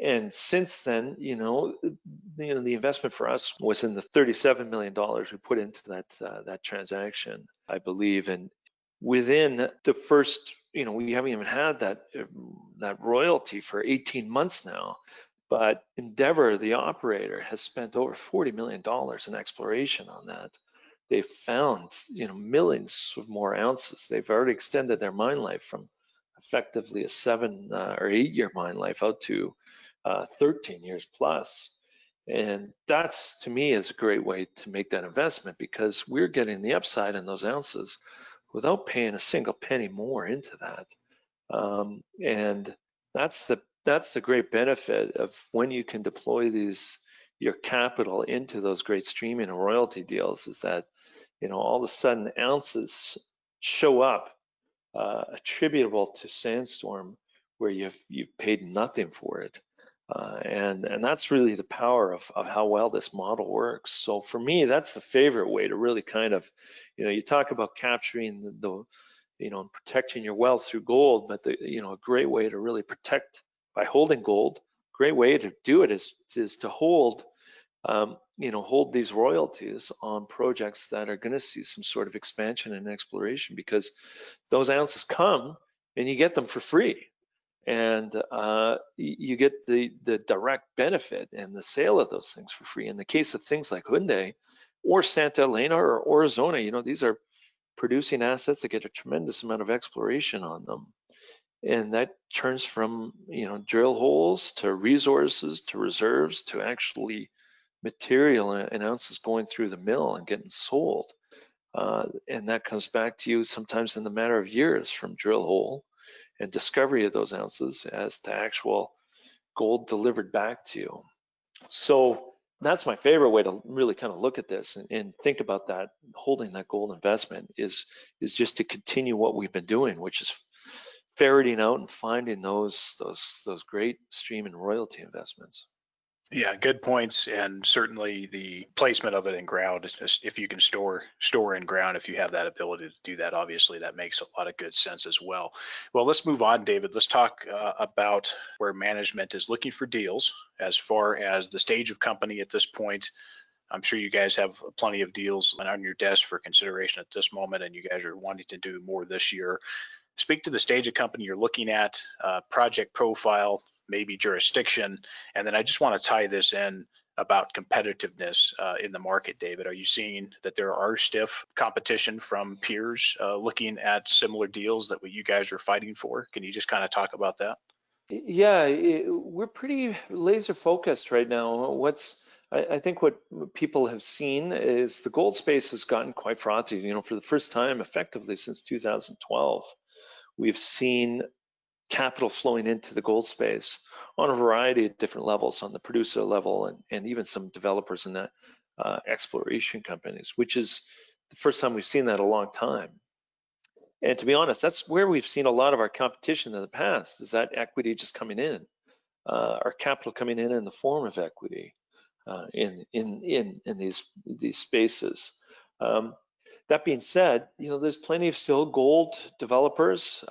And since then, the investment for us was in the $37 million we put into that transaction, I believe. And within the first, we haven't even had that royalty for 18 months now. But Endeavour, the operator, has spent over $40 million in exploration on that. They've found, millions of more ounces. They've already extended their mine life from effectively a 7 or 8 year mine life out to 13 years plus. And that's, to me, is a great way to make that investment, because we're getting the upside in those ounces without paying a single penny more into that. And that's the great benefit of when you can deploy your capital into those great streaming and royalty deals, is that all of a sudden ounces show up attributable to Sandstorm where you've paid nothing for it. And that's really the power of how well this model works. So for me, that's the favorite way to really kind of, you talk about capturing the and protecting your wealth through gold, but a great way to really protect by holding gold. Great way to do it is to hold these royalties on projects that are going to see some sort of expansion and exploration, because those ounces come and you get them for free. And you get the direct benefit and the sale of those things for free. In the case of things like Hyundai or Santa Elena or Arizona, these are producing assets that get a tremendous amount of exploration on them. And that turns from, drill holes to resources to reserves to actually material and ounces going through the mill and getting sold. And that comes back to you sometimes in the matter of years, from drill hole and discovery of those ounces as to actual gold delivered back to you. So that's my favorite way to really kind of look at this and think about that. Holding that gold investment is just to continue what we've been doing, which is ferreting out and finding those great stream and royalty investments. Yeah, good points, and certainly the placement of it in ground. If you can store in ground, if you have that ability to do that, obviously that makes a lot of good sense as well. Well, let's move on, David. Let's talk about where management is looking for deals as far as the stage of company at this point. I'm sure you guys have plenty of deals on your desk for consideration at this moment, and you guys are wanting to do more this year. Speak to the stage of company you're looking at, project profile, maybe jurisdiction, and then I just want to tie this in about competitiveness in the market, David. Are you seeing that there are stiff competition from peers looking at similar deals that what you guys are fighting for? Can you just kind of talk about that? Yeah, we're pretty laser focused right now. I think what people have seen is the gold space has gotten quite frothy. For the first time effectively since 2012, we've seen capital flowing into the gold space on a variety of different levels, on the producer level and even some developers in that exploration companies, which is the first time we've seen that in a long time. And to be honest, that's where we've seen a lot of our competition in the past, is that equity just coming in, our capital coming in the form of equity in these spaces. That being said, there's plenty of still gold developers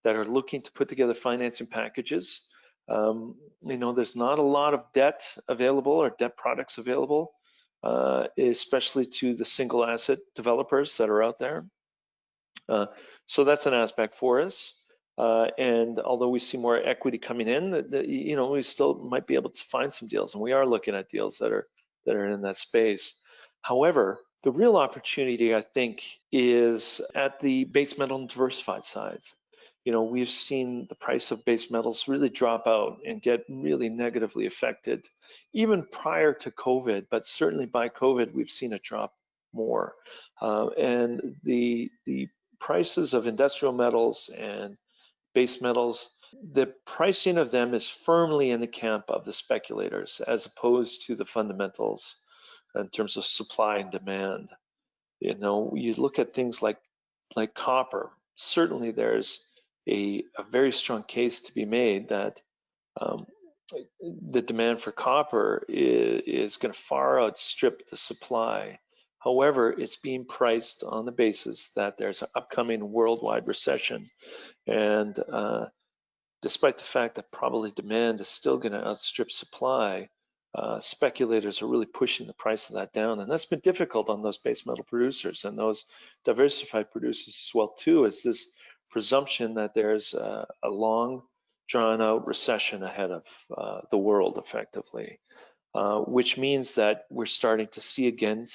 that are looking to put together financing packages. There's not a lot of debt available or debt products available, especially to the single asset developers that are out there. So that's an aspect for us. And although we see more equity coming in, we still might be able to find some deals, and we are looking at deals that are in that space. However, the real opportunity, I think, is at the base metal and diversified sides. We've seen the price of base metals really drop out and get really negatively affected, even prior to COVID, but certainly by COVID, we've seen it drop more. And the prices of industrial metals and base metals, the pricing of them is firmly in the camp of the speculators as opposed to the fundamentals in terms of supply and demand. You look at things like copper. Certainly there's a very strong case to be made that the demand for copper is going to far outstrip the supply. However, it's being priced on the basis that there's an upcoming worldwide recession. And despite the fact that probably demand is still going to outstrip supply, speculators are really pushing the price of that down. And that's been difficult on those base metal producers and those diversified producers as well too, is this presumption that there's a long drawn out recession ahead of the world effectively. Which means that we're starting to see again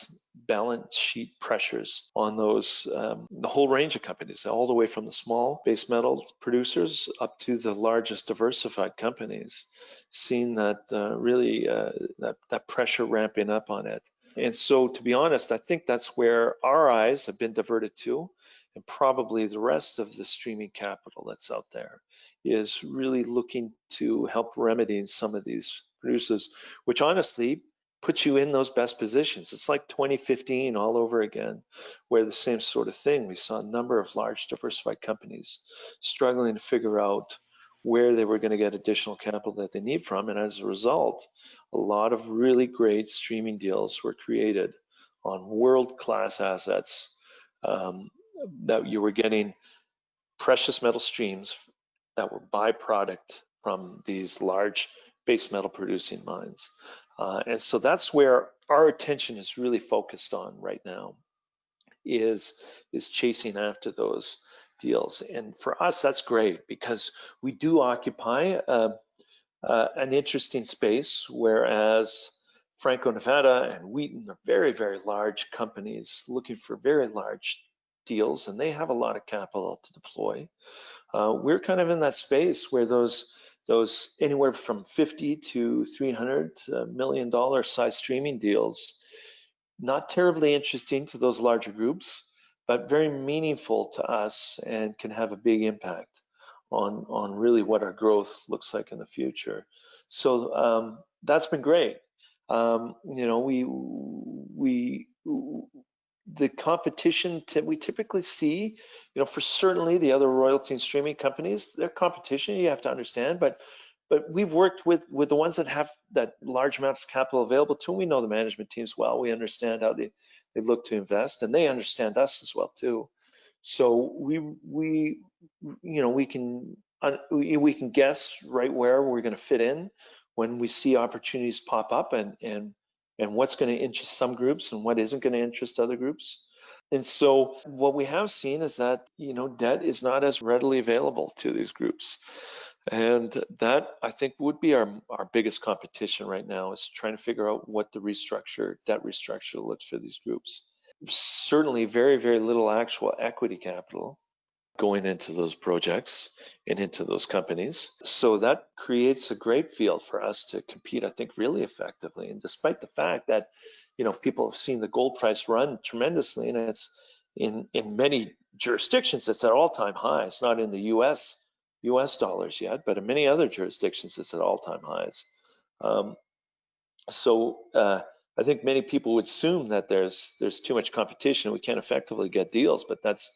balance sheet pressures on those, the whole range of companies, all the way from the small base metal producers up to the largest diversified companies, seeing that really that pressure ramping up on it. And so, to be honest, I think that's where our eyes have been diverted to, and probably the rest of the streaming capital that's out there is really looking to help remedying some of these producers, which honestly puts you in those best positions. It's like 2015 all over again, where the same sort of thing. We saw a number of large diversified companies struggling to figure out where they were going to get additional capital that they need from. And as a result, a lot of really great streaming deals were created on world-class assets that you were getting precious metal streams that were byproduct from these large base metal producing mines. And so that's where our attention is really focused on right now, is chasing after those deals. And for us, that's great because we do occupy an interesting space, whereas Franco-Nevada and Wheaton are very, very large companies looking for very large deals, and they have a lot of capital to deploy. We're kind of in that space where those anywhere from $50 to $300 million size streaming deals, not terribly interesting to those larger groups, but very meaningful to us and can have a big impact on really what our growth looks like in the future. So that's been great. The competition we typically see, for certainly the other royalty and streaming companies, their competition you have to understand, but we've worked with the ones that have that large amounts of capital available to them. We know the management teams well. We understand how they look to invest, and they understand us as well too. So we can guess right where we're going to fit in when we see opportunities pop up, and what's going to interest some groups and what isn't going to interest other groups. And so what we have seen is that, debt is not as readily available to these groups. And that, I think, would be our biggest competition right now, is trying to figure out what the debt restructure looks for these groups. Certainly very, very little actual equity capital going into those projects and into those companies. So that creates a great field for us to compete, I think, really effectively. And despite the fact that, people have seen the gold price run tremendously, and it's in many jurisdictions, it's at all-time highs, not in the US dollars yet, but in many other jurisdictions, it's at all-time highs. So I think many people would assume that there's too much competition, we can't effectively get deals, but that's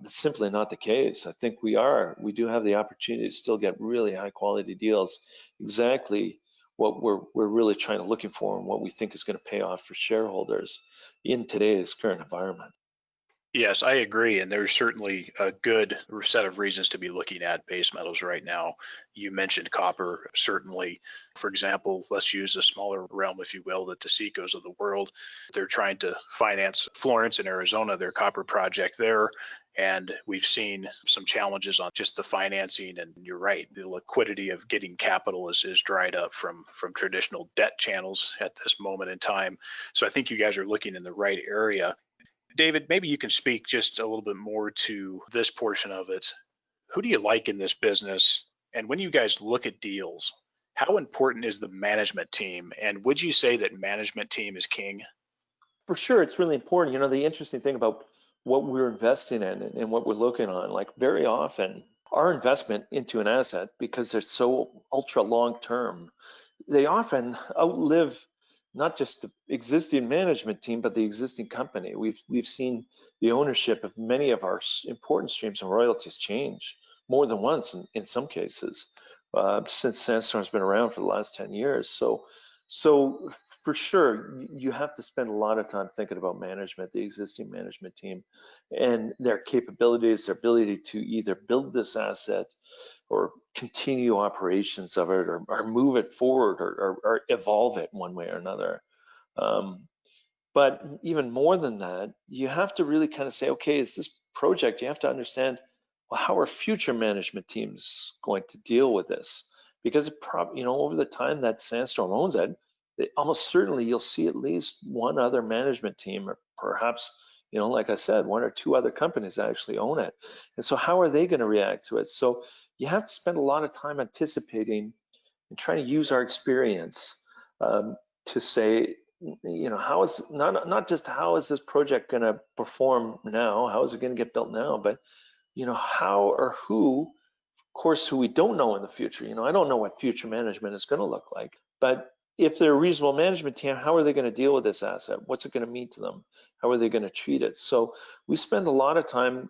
simply not the case. I think we do have the opportunity to still get really high quality deals, exactly what we're really looking for and what we think is going to pay off for shareholders in today's current environment. Yes, I agree. And there's certainly a good set of reasons to be looking at base metals right now. You mentioned copper, certainly. For example, let's use a smaller realm, if you will, the Tasecos of the world. They're trying to finance Florence in Arizona, their copper project there. And we've seen some challenges on just the financing. And you're right, the liquidity of getting capital is dried up from traditional debt channels at this moment in time. So I think you guys are looking in the right area. David, maybe you can speak just a little bit more to this portion of it. Who do you like in this business? And when you guys look at deals, how important is the management team? And would you say that management team is king? For sure, it's really important. You know, the interesting thing about what we're investing in and what we're looking on, like very often our investment into an asset, because they're so ultra long term, they often outlive not just the existing management team, but the existing company. We've seen the ownership of many of our important streams and royalties change more than once in some cases since Sandstorm's been around for the last 10 years. So for sure, you have to spend a lot of time thinking about management, the existing management team, and their capabilities, their ability to either build this asset or continue operations of it, or move it forward, or evolve it one way or another. But even more than that, you have to really kind of say, okay, is this project, you have to understand, well, how are future management teams going to deal with this? Because over the time that Sandstorm owns it, almost certainly you'll see at least one other management team, or perhaps, like I said, one or two other companies actually own it. And so how are they going to react to it? So you have to spend a lot of time anticipating and trying to use our experience to say, how is not just how is this project going to perform now? How is it going to get built now? But how or who, of course, who we don't know in the future. I don't know what future management is going to look like, but if they're a reasonable management team, how are they going to deal with this asset? What's it going to mean to them? How are they going to treat it? So we spend a lot of time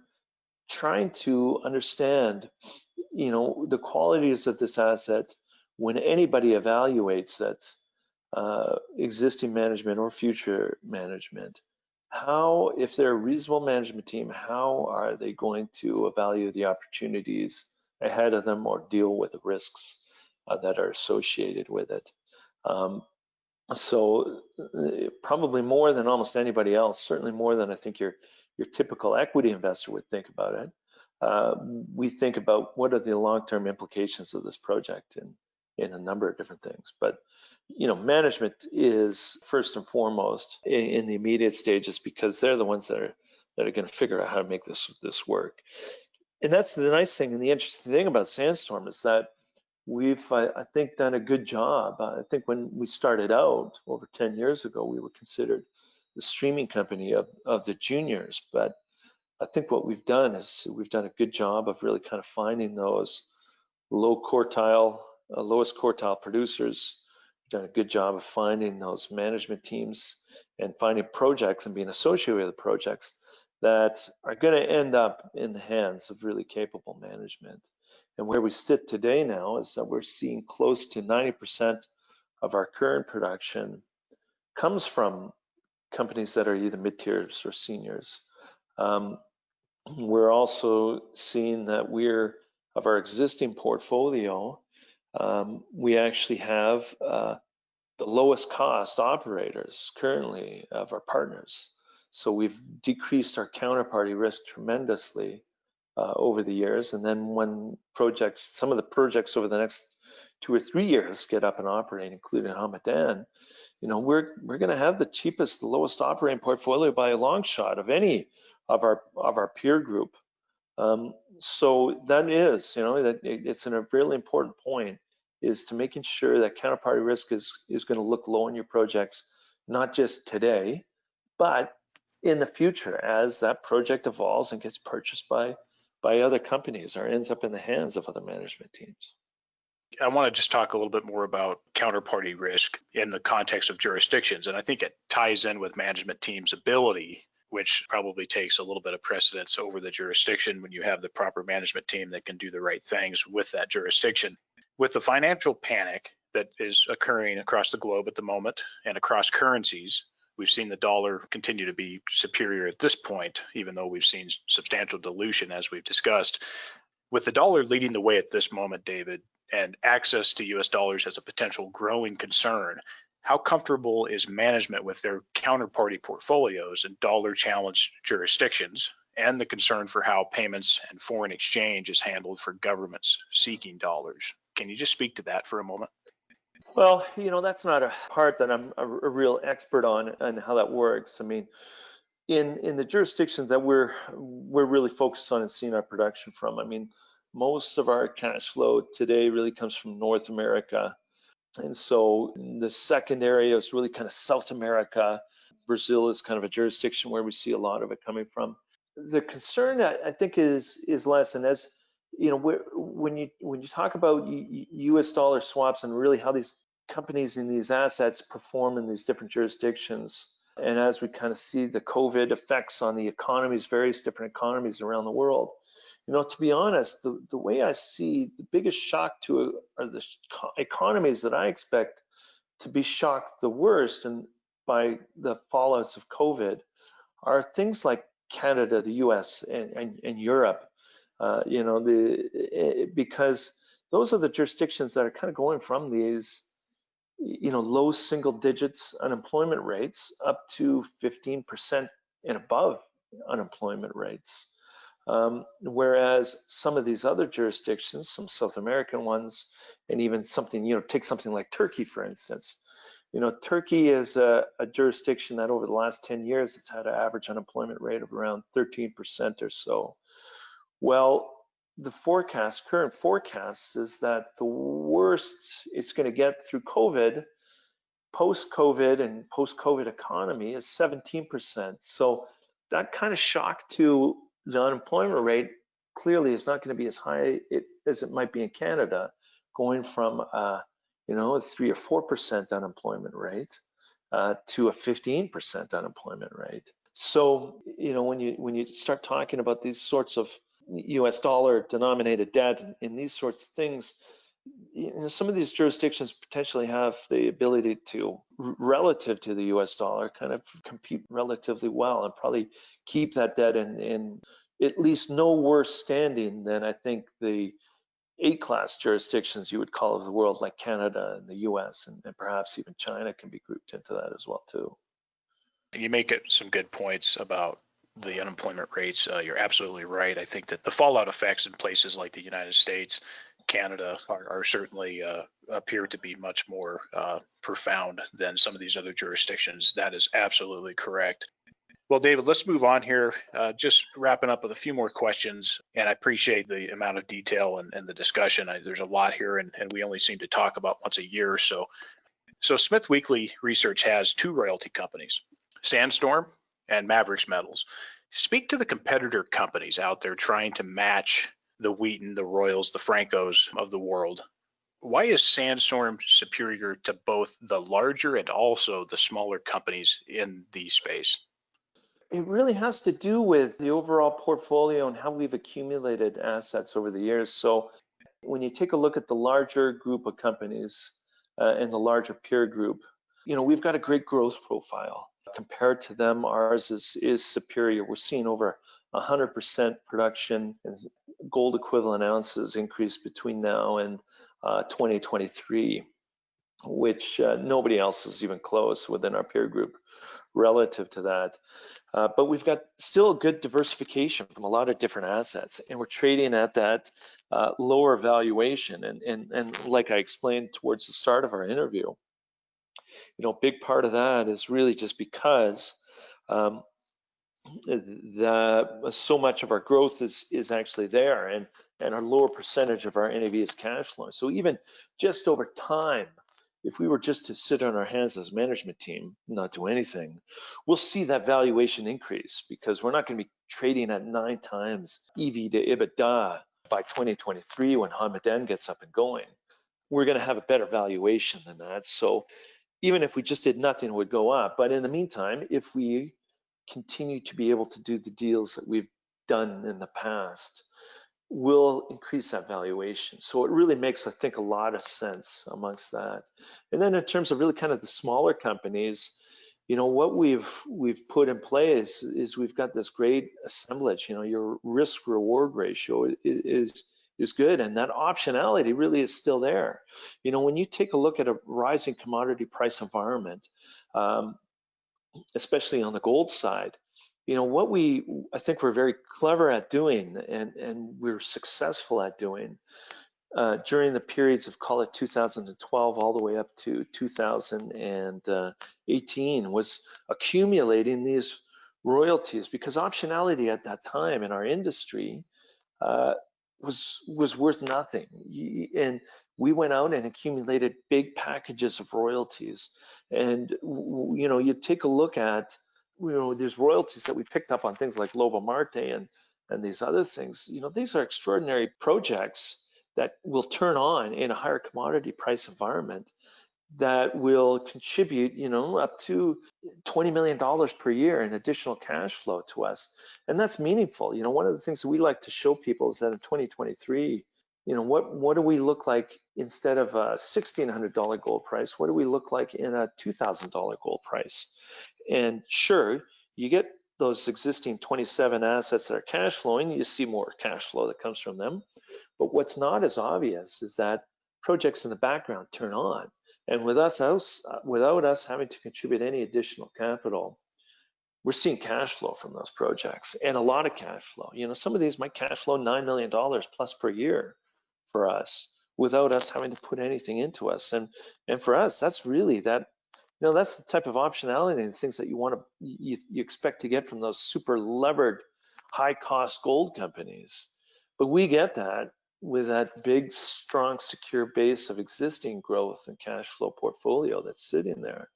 trying to understand, the qualities of this asset when anybody evaluates it, existing management or future management. How, if they're a reasonable management team, how are they going to evaluate the opportunities ahead of them or deal with the risks that are associated with it? So probably more than almost anybody else, certainly more than I think your typical equity investor would think about it. We think about what are the long-term implications of this project in a number of different things. But management is first and foremost in the immediate stages, because they're the ones that are going to figure out how to make this work. And that's the nice thing and the interesting thing about Sandstorm, is that we've, I think, done a good job. I think when we started out over 10 years ago, we were considered the streaming company of the juniors. But I think what we've done is we've done a good job of really kind of finding those lowest quartile producers. We've done a good job of finding those management teams and finding projects and being associated with the projects that are going to end up in the hands of really capable management. And where we sit today now is that we're seeing close to 90% of our current production comes from companies that are either mid-tiers or seniors. We're also seeing that of our existing portfolio, we actually have the lowest cost operators currently of our partners. So we've decreased our counterparty risk tremendously over the years. And then when some of the projects over the next 2 or 3 years get up and operating, including Hod Maden, we're going to have the lowest operating portfolio by a long shot of any of our peer group. So that is, that it's a really important point, is to making sure that counterparty risk is going to look low in your projects, not just today, but in the future as that project evolves and gets purchased by other companies or ends up in the hands of other management teams. I want to just talk a little bit more about counterparty risk in the context of jurisdictions. And I think it ties in with management team's ability, which probably takes a little bit of precedence over the jurisdiction when you have the proper management team that can do the right things with that jurisdiction. With the financial panic that is occurring across the globe at the moment and across currencies, We've seen the dollar continue to be superior at this point, even though we've seen substantial dilution, as we've discussed. With the dollar leading the way at this moment, David, and access to US dollars as a potential growing concern, how comfortable is management with their counterparty portfolios in dollar challenged jurisdictions, and the concern for how payments and foreign exchange is handled for governments seeking dollars? Can you just speak to that for a moment? Well, that's not a part that I'm a real expert on how that works. I mean, in the jurisdictions that we're really focused on and seeing our production from, I mean, most of our cash flow today really comes from North America. And so the second area is really kind of South America. Brazil is kind of a jurisdiction where we see a lot of it coming from. The concern I think is less, and as when you talk about U.S. dollar swaps and really how these companies in these assets perform in these different jurisdictions, and as we kind of see the COVID effects on the economies, various different economies around the world, to be honest, the way I see the biggest shock to are the economies that I expect to be shocked the worst and by the fallouts of COVID are things like Canada, the US, and Europe. Because those are the jurisdictions that are kind of going from these low single digits unemployment rates up to 15% and above unemployment rates. Whereas some of these other jurisdictions, some South American ones, and even something, take something like Turkey, for instance. Turkey is a jurisdiction that over the last 10 years, it's had an average unemployment rate of around 13% or so. Well, the current forecast is that the worst it's going to get through COVID, post-COVID and post-COVID economy is 17%. So that kind of shock to the unemployment rate clearly is not going to be as high as it might be in Canada, going from a 3 or 4% unemployment rate to a 15% unemployment rate. So when you start talking about these sorts of U.S. dollar denominated debt and these sorts of things, some of these jurisdictions potentially have the ability to, relative to the U.S. dollar, kind of compete relatively well and probably keep that debt in at least no worse standing than I think the A-class jurisdictions you would call of the world, like Canada and the U.S. and perhaps even China can be grouped into that as well too. You make some good points about the unemployment rates. You're absolutely right. I think that the fallout effects in places like the United States, Canada are certainly appear to be much more profound than some of these other jurisdictions. That is absolutely correct. Well, David, let's move on here. Just wrapping up with a few more questions, and I appreciate the amount of detail and the discussion. There's a lot here, and we only seem to talk about once a year or so. So SmithWeekly Research has two royalty companies, Sandstorm and Mavericks Metals. Speak to the competitor companies out there trying to match the Wheaton, the Royals, the Francos of the world. Why is Sandstorm superior to both the larger and also the smaller companies in the space? It really has to do with the overall portfolio and how we've accumulated assets over the years. So when you take a look at the larger group of companies and the larger peer group, we've got a great growth profile. Compared to them, ours is superior. We're seeing over 100% production and gold equivalent ounces increase between now and 2023, which nobody else is even close within our peer group relative to that. But we've got still a good diversification from a lot of different assets, and we're trading at that lower valuation. And like I explained towards the start of our interview, big part of that is really just because so much of our growth is actually there, and our lower percentage of our NAV is cash flow. So even just over time, if we were just to sit on our hands as a management team, not do anything, we'll see that valuation increase because we're not going to be trading at 9 times EV to EBITDA by 2023 when Hod Maden gets up and going. We're going to have a better valuation than that. So even if we just did nothing, it would go up. But in the meantime, if we continue to be able to do the deals that we've done in the past, will increase that valuation. So it really makes, I think, a lot of sense amongst that. And then in terms of really kind of the smaller companies, what we've put in place is we've got this great assemblage. Your risk reward ratio is good, and that optionality really is still there. When you take a look at a rising commodity price environment, especially on the gold side, what I think we're very clever at doing, and we're successful at doing during the periods of, call it 2012 all the way up to 2018, was accumulating these royalties, because optionality at that time in our industry uh, was worth nothing. And we went out and accumulated big packages of royalties. And you take a look at there's royalties that we picked up on things like Lobo Marte and these other things. These are extraordinary projects that will turn on in a higher commodity price environment, that will contribute, up to $20 million per year in additional cash flow to us. And that's meaningful. One of the things that we like to show people is that in 2023, what do we look like instead of a $1,600 gold price? What do we look like in a $2,000 gold price? And sure, you get those existing 27 assets that are cash flowing, you see more cash flow that comes from them. But what's not as obvious is that projects in the background turn on. And without us having to contribute any additional capital, we're seeing cash flow from those projects, and a lot of cash flow. Some of these might cash flow $9 million plus per year for us without us having to put anything into us. And for us, that's really that's the type of optionality and things that you expect to get from those super levered, high cost gold companies. But we get that with that big, strong, secure base of existing growth and cash flow portfolio that's sitting there.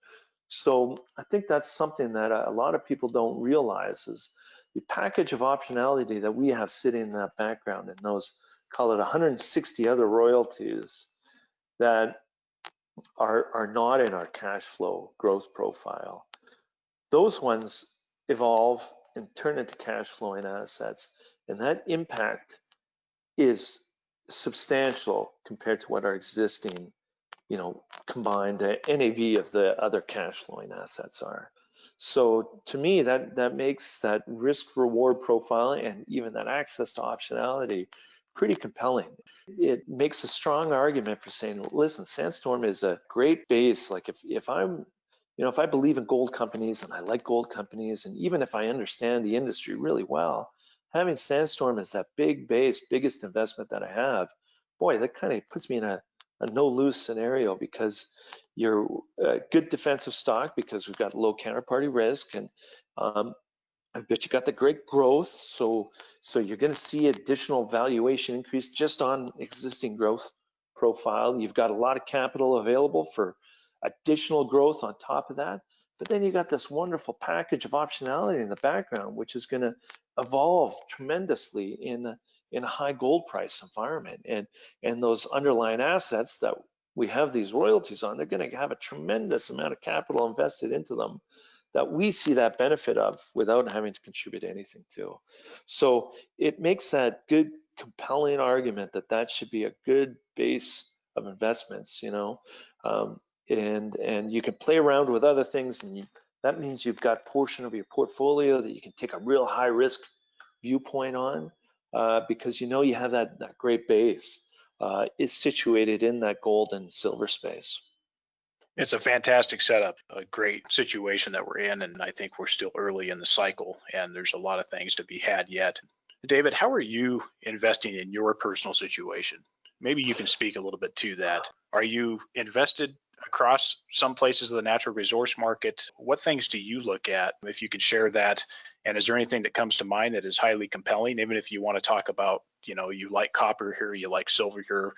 So I think that's something that a lot of people don't realize, is the package of optionality that we have sitting in that background, and those, call it 160 other royalties that are not in our cash flow growth profile. Those ones evolve and turn into cash flowing assets, and that impact is substantial compared to what our existing, combined NAV of the other cash flowing assets are. So to me, that makes that risk reward profile and even that access to optionality pretty compelling. It makes a strong argument for saying, listen, Sandstorm is a great base. Like if I'm, if I believe in gold companies and I like gold companies, and even if I understand the industry really well, having Sandstorm as that big base, biggest investment that I have, boy, that kind of puts me in a no-lose scenario, because you're a good defensive stock because we've got low counterparty risk, and I bet you got the great growth. So you're going to see additional valuation increase just on existing growth profile. You've got a lot of capital available for additional growth on top of that. But then you got this wonderful package of optionality in the background, which is going to evolve tremendously in a high gold price environment. And those underlying assets that we have these royalties on, they're going to have a tremendous amount of capital invested into them that we see that benefit of without having to contribute anything to. So it makes that good, compelling argument that should be a good base of investments, and you can play around with other things, and that means you've got a portion of your portfolio that you can take a real high risk viewpoint on, because you have that great base is situated in that gold and silver space. It's a fantastic setup, a great situation that we're in, and I think we're still early in the cycle, and there's a lot of things to be had yet. David, how are you investing in your personal situation? Maybe you can speak a little bit to that. Are you invested across some places of the natural resource market? What things do you look at, if you could share that? And is there anything that comes to mind that is highly compelling, even if you want to talk about, you like copper here, you like silver here,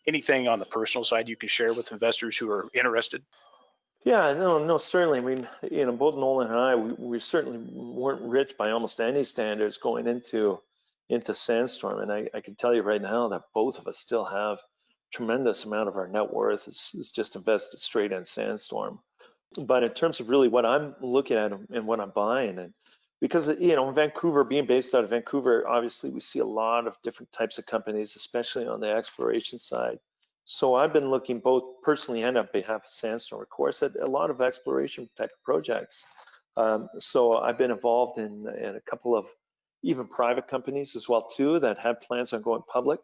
anything on the personal side you can share with investors who are interested? Yeah, no, certainly. I mean, both Nolan and I, we certainly weren't rich by almost any standards going into Sandstorm, and I can tell you right now that both of us still have tremendous amount of our net worth is just invested straight in Sandstorm. But in terms of really what I'm looking at and what I'm buying, and because in Vancouver, being based out of Vancouver, obviously we see a lot of different types of companies, especially on the exploration side. So I've been looking both personally and on behalf of Sandstorm, of course, at a lot of exploration type of projects. So I've been involved in a couple of even private companies as well too that have plans on going public.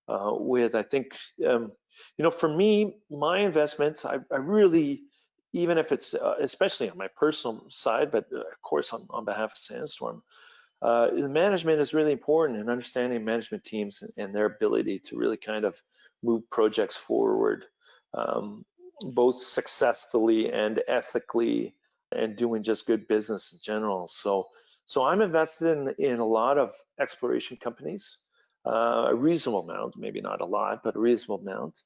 With I think for me, my investments, I really, even if it's especially on my personal side, but of course on behalf of Sandstorm, the management is really important, and understanding management teams and their ability to really kind of move projects forward, both successfully and ethically, and doing just good business in general. So I'm invested in a lot of exploration companies, a reasonable amount, maybe not a lot, but a reasonable amount.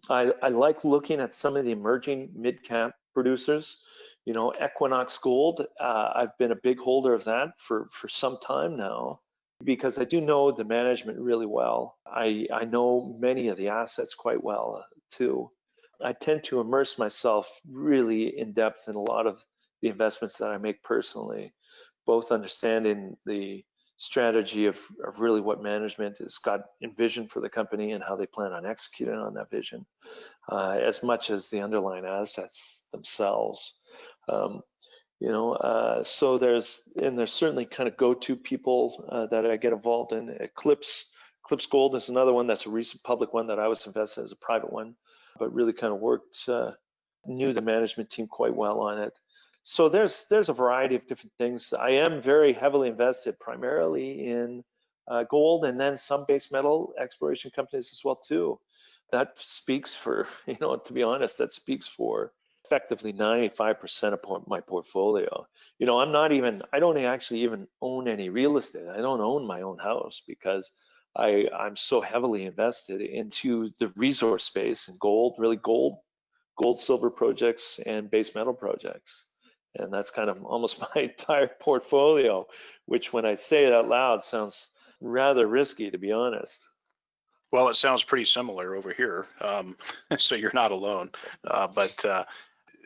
I like looking at some of the emerging mid-cap producers. Equinox Gold, I've been a big holder of that for some time now because I do know the management really well. I know many of the assets quite well too. I tend to immerse myself really in depth in a lot of the investments that I make personally, both understanding the strategy of really what management has got envisioned for the company and how they plan on executing on that vision, as much as the underlying assets themselves. So there's certainly kind of go-to people that I get involved in. Eclipse Gold is another one that's a recent public one that I was invested as a private one, but really kind of knew the management team quite well on it. So there's a variety of different things. I am very heavily invested primarily in gold and then some base metal exploration companies as well too. That speaks for, to be honest, that speaks for effectively 95% of my portfolio. I don't actually even own any real estate. I don't own my own house because I'm so heavily invested into the resource space and gold, silver projects and base metal projects. And that's kind of almost my entire portfolio, which when I say it out loud sounds rather risky, to be honest. Well, it sounds pretty similar over here, so you're not alone. But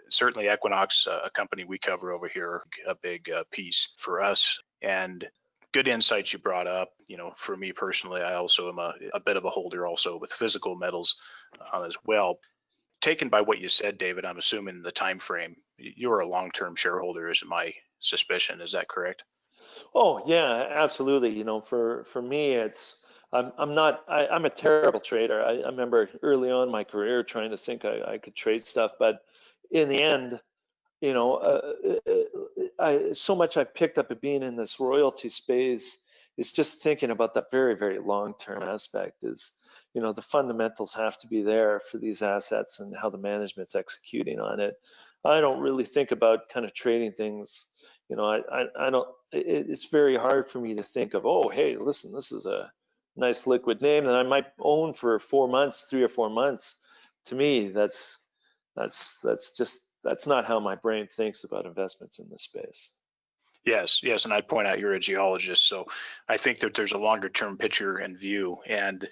certainly Equinox, a company we cover over here, a big piece for us. And good insights you brought up. For me personally, I also am a bit of a holder also with physical metals as well. Taken by what you said, David, I'm assuming the time frame, you're a long-term shareholder, is my suspicion. Is that correct? Oh yeah, absolutely. For me, I'm a terrible trader. I remember early on in my career trying to think I could trade stuff, but in the end, so much I've picked up at being in this royalty space is just thinking about that very, very long-term aspect is, the fundamentals have to be there for these assets and how the management's executing on it. I don't really think about kind of trading things. I don't, it's very hard for me to think of, oh, hey, listen, this is a nice liquid name that I might own for 4 months, 3 or 4 months. To me, that's not how my brain thinks about investments in this space. Yes, and I'd point out you're a geologist, so I think that there's a longer term picture and view. And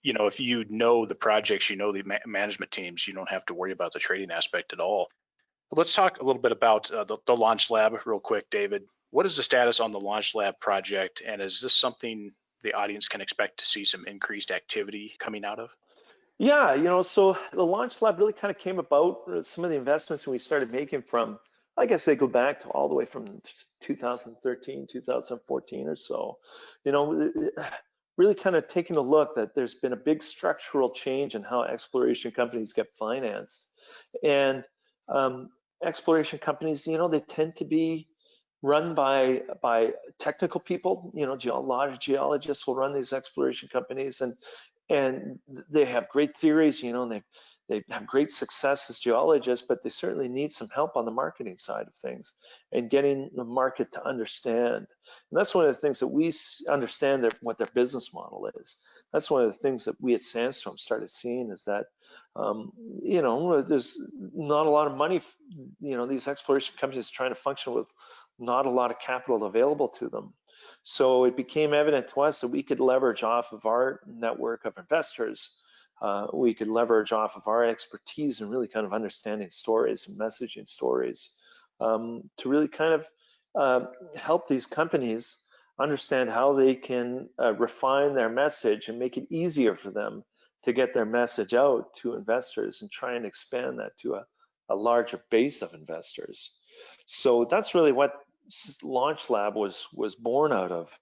if you know the projects, the management teams, you don't have to worry about the trading aspect at all. But let's talk a little bit about the Launch Lab real quick, David. What is the status on the Launch Lab project, and is this something the audience can expect to see some increased activity coming out of? Yeah, so the Launch Lab really kind of came about, some of the investments we started making from, I guess they go back to all the way from 2013, 2014 or so. Really kind of taking a look that there's been a big structural change in how exploration companies get financed. And exploration companies, they tend to be run by technical people. A lot of geologists will run these exploration companies, and they have great theories, and they have great success as geologists, but they certainly need some help on the marketing side of things and getting the market to understand. And that's one of the things that we understand what their business model is. That's one of the things that we at Sandstorm started seeing is that, there's not a lot of money, these exploration companies trying to function with not a lot of capital available to them. So it became evident to us that we could leverage off of our network of investors. We could leverage off of our expertise and really kind of understanding stories and messaging stories to really kind of help these companies understand how they can refine their message and make it easier for them to get their message out to investors and try and expand that to a larger base of investors. So that's really what Launch Lab was born out of.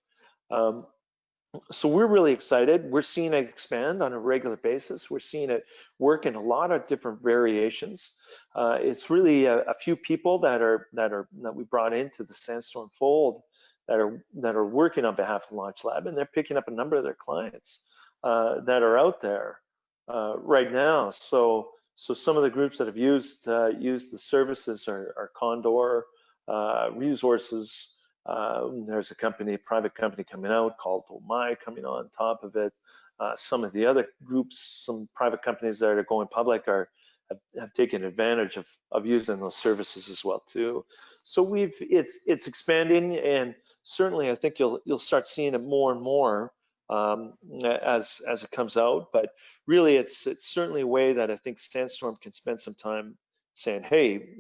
So we're really excited. We're seeing it expand on a regular basis. We're seeing it work in a lot of different variations. It's really a few people that we brought into the Sandstorm fold that are working on behalf of Launch Lab, and they're picking up a number of their clients that are out there right now. So some of the groups that have used the services are Condor Resources. There's a private company coming out called Omai coming on top of it. Some of the other groups, some private companies that are going public have taken advantage of using those services as well too. So it's expanding, and certainly I think you'll start seeing it more and more as it comes out. But really, it's certainly a way that I think Sandstorm can spend some time saying, hey,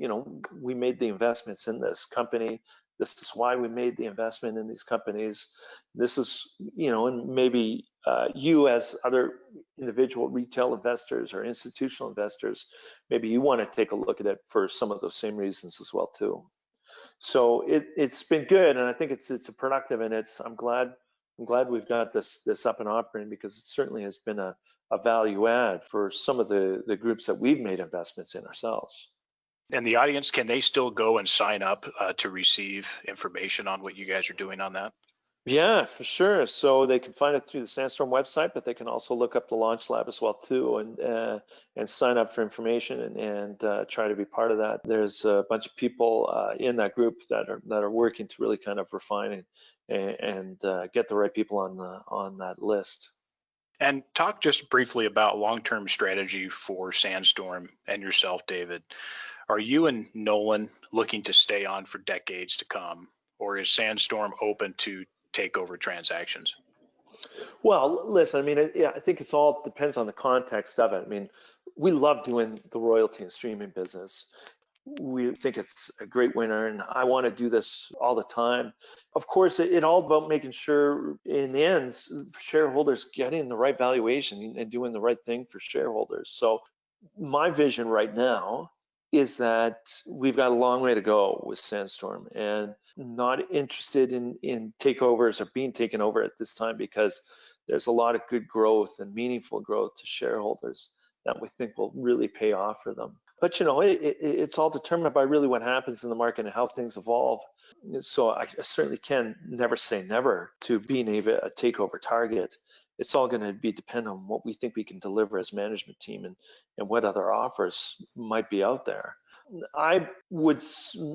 we made the investments in this company. This is why we made the investment in these companies. This is, and maybe you as other individual retail investors or institutional investors, maybe you want to take a look at it for some of those same reasons as well too. So it's been good, and I think it's a productive, and I'm glad we've got this up and operating, because it certainly has been a value add for some of the groups that we've made investments in ourselves. And the audience, can they still go and sign up to receive information on what you guys are doing on that? Yeah, for sure. So they can find it through the Sandstorm website, but they can also look up the Launch Lab as well too, and sign up for information and try to be part of that. There's a bunch of people in that group that are working to really kind of refine and get the right people on that list. And talk just briefly about long-term strategy for Sandstorm and yourself, David. Are you and Nolan looking to stay on for decades to come, or is Sandstorm open to takeover transactions? Well, listen, I mean, I think it's all depends on the context of it. I mean, we love doing the royalty and streaming business. We think it's a great winner, and I want to do this all the time. Of course, it all about making sure in the end, shareholders getting the right valuation and doing the right thing for shareholders. So my vision right now is that we've got a long way to go with Sandstorm, and not interested in takeovers or being taken over at this time, because there's a lot of good growth and meaningful growth to shareholders that we think will really pay off for them. But it's all determined by really what happens in the market and how things evolve. So I certainly can never say never to being a takeover target. It's all going to be dependent on what we think we can deliver as management team and what other offers might be out there. I would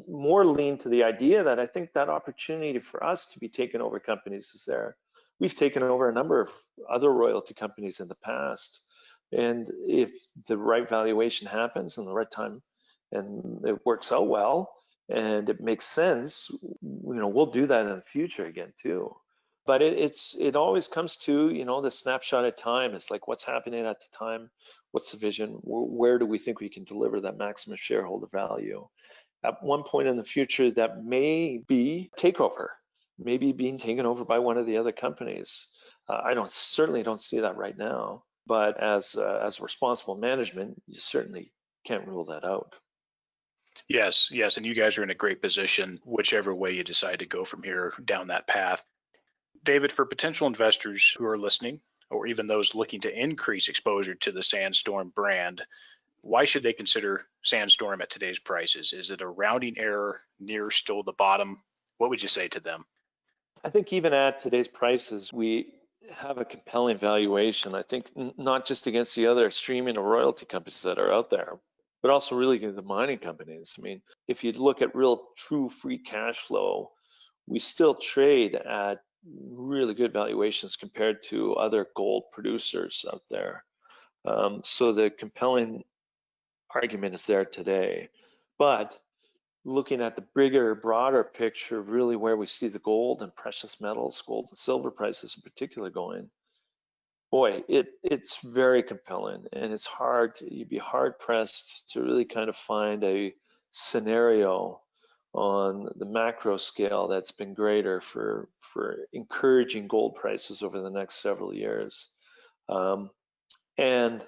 more lean to the idea that I think that opportunity for us to be taking over companies is there. We've taken over a number of other royalty companies in the past. And if the right valuation happens in the right time and it works out well and it makes sense, we'll do that in the future again too. But it always comes to, the snapshot of time. It's like, what's happening at the time? What's the vision? Where do we think we can deliver that maximum shareholder value? At one point in the future, that may be takeover, maybe being taken over by one of the other companies. I certainly don't see that right now. But as responsible management, you certainly can't rule that out. Yes, and you guys are in a great position, whichever way you decide to go from here down that path. David, for potential investors who are listening, or even those looking to increase exposure to the Sandstorm brand, why should they consider Sandstorm at today's prices? Is it a rounding error, near still the bottom? What would you say to them? I think even at today's prices, we have a compelling valuation. I think not just against the other streaming or royalty companies that are out there, but also really the mining companies. I mean, if you look at real true free cash flow, we still trade at really good valuations compared to other gold producers out there. So the compelling argument is there today. But looking at the bigger, broader picture, really where we see the gold and precious metals, gold and silver prices in particular going, boy, it's very compelling, and you'd be hard pressed to really kind of find a scenario on the macro scale that's been greater for encouraging gold prices over the next several years. And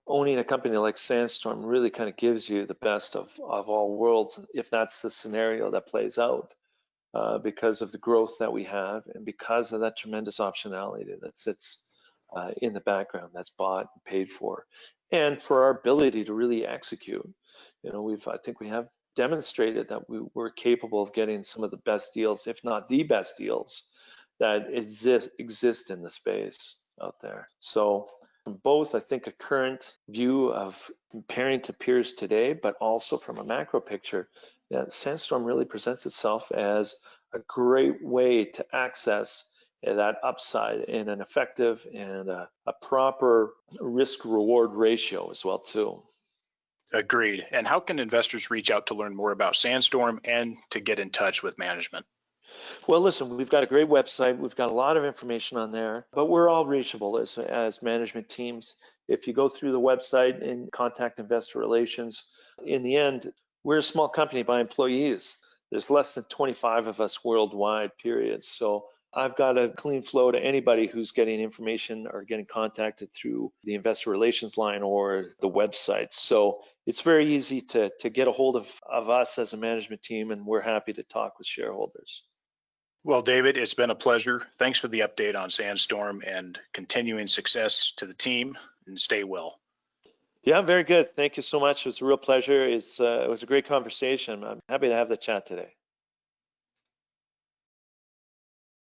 owning a company like Sandstorm really kind of gives you the best of all worlds if that's the scenario that plays out, because of the growth that we have and because of that tremendous optionality that sits in the background that's bought and paid for, and for our ability to really execute. I think we have demonstrated that we're capable of getting some of the best deals, if not the best deals, that exist in the space out there. So from both, I think, a current view of comparing to peers today, but also from a macro picture, that Sandstorm really presents itself as a great way to access that upside in an effective and a proper risk-reward ratio as well too. Agreed. And how can investors reach out to learn more about Sandstorm and to get in touch with management? Well, listen, we've got a great website. We've got a lot of information on there, but we're all reachable as management teams. If you go through the website and contact investor relations, in the end, we're a small company by employees. There's less than 25 of us worldwide, period. So I've got a clean flow to anybody who's getting information or getting contacted through the investor relations line or the website. So it's very easy to get a hold of us as a management team, and we're happy to talk with shareholders. Well, David, it's been a pleasure. Thanks for the update on Sandstorm and continuing success to the team, and stay well. Yeah, very good. Thank you so much. It was a real pleasure. It was a great conversation. I'm happy to have the chat today.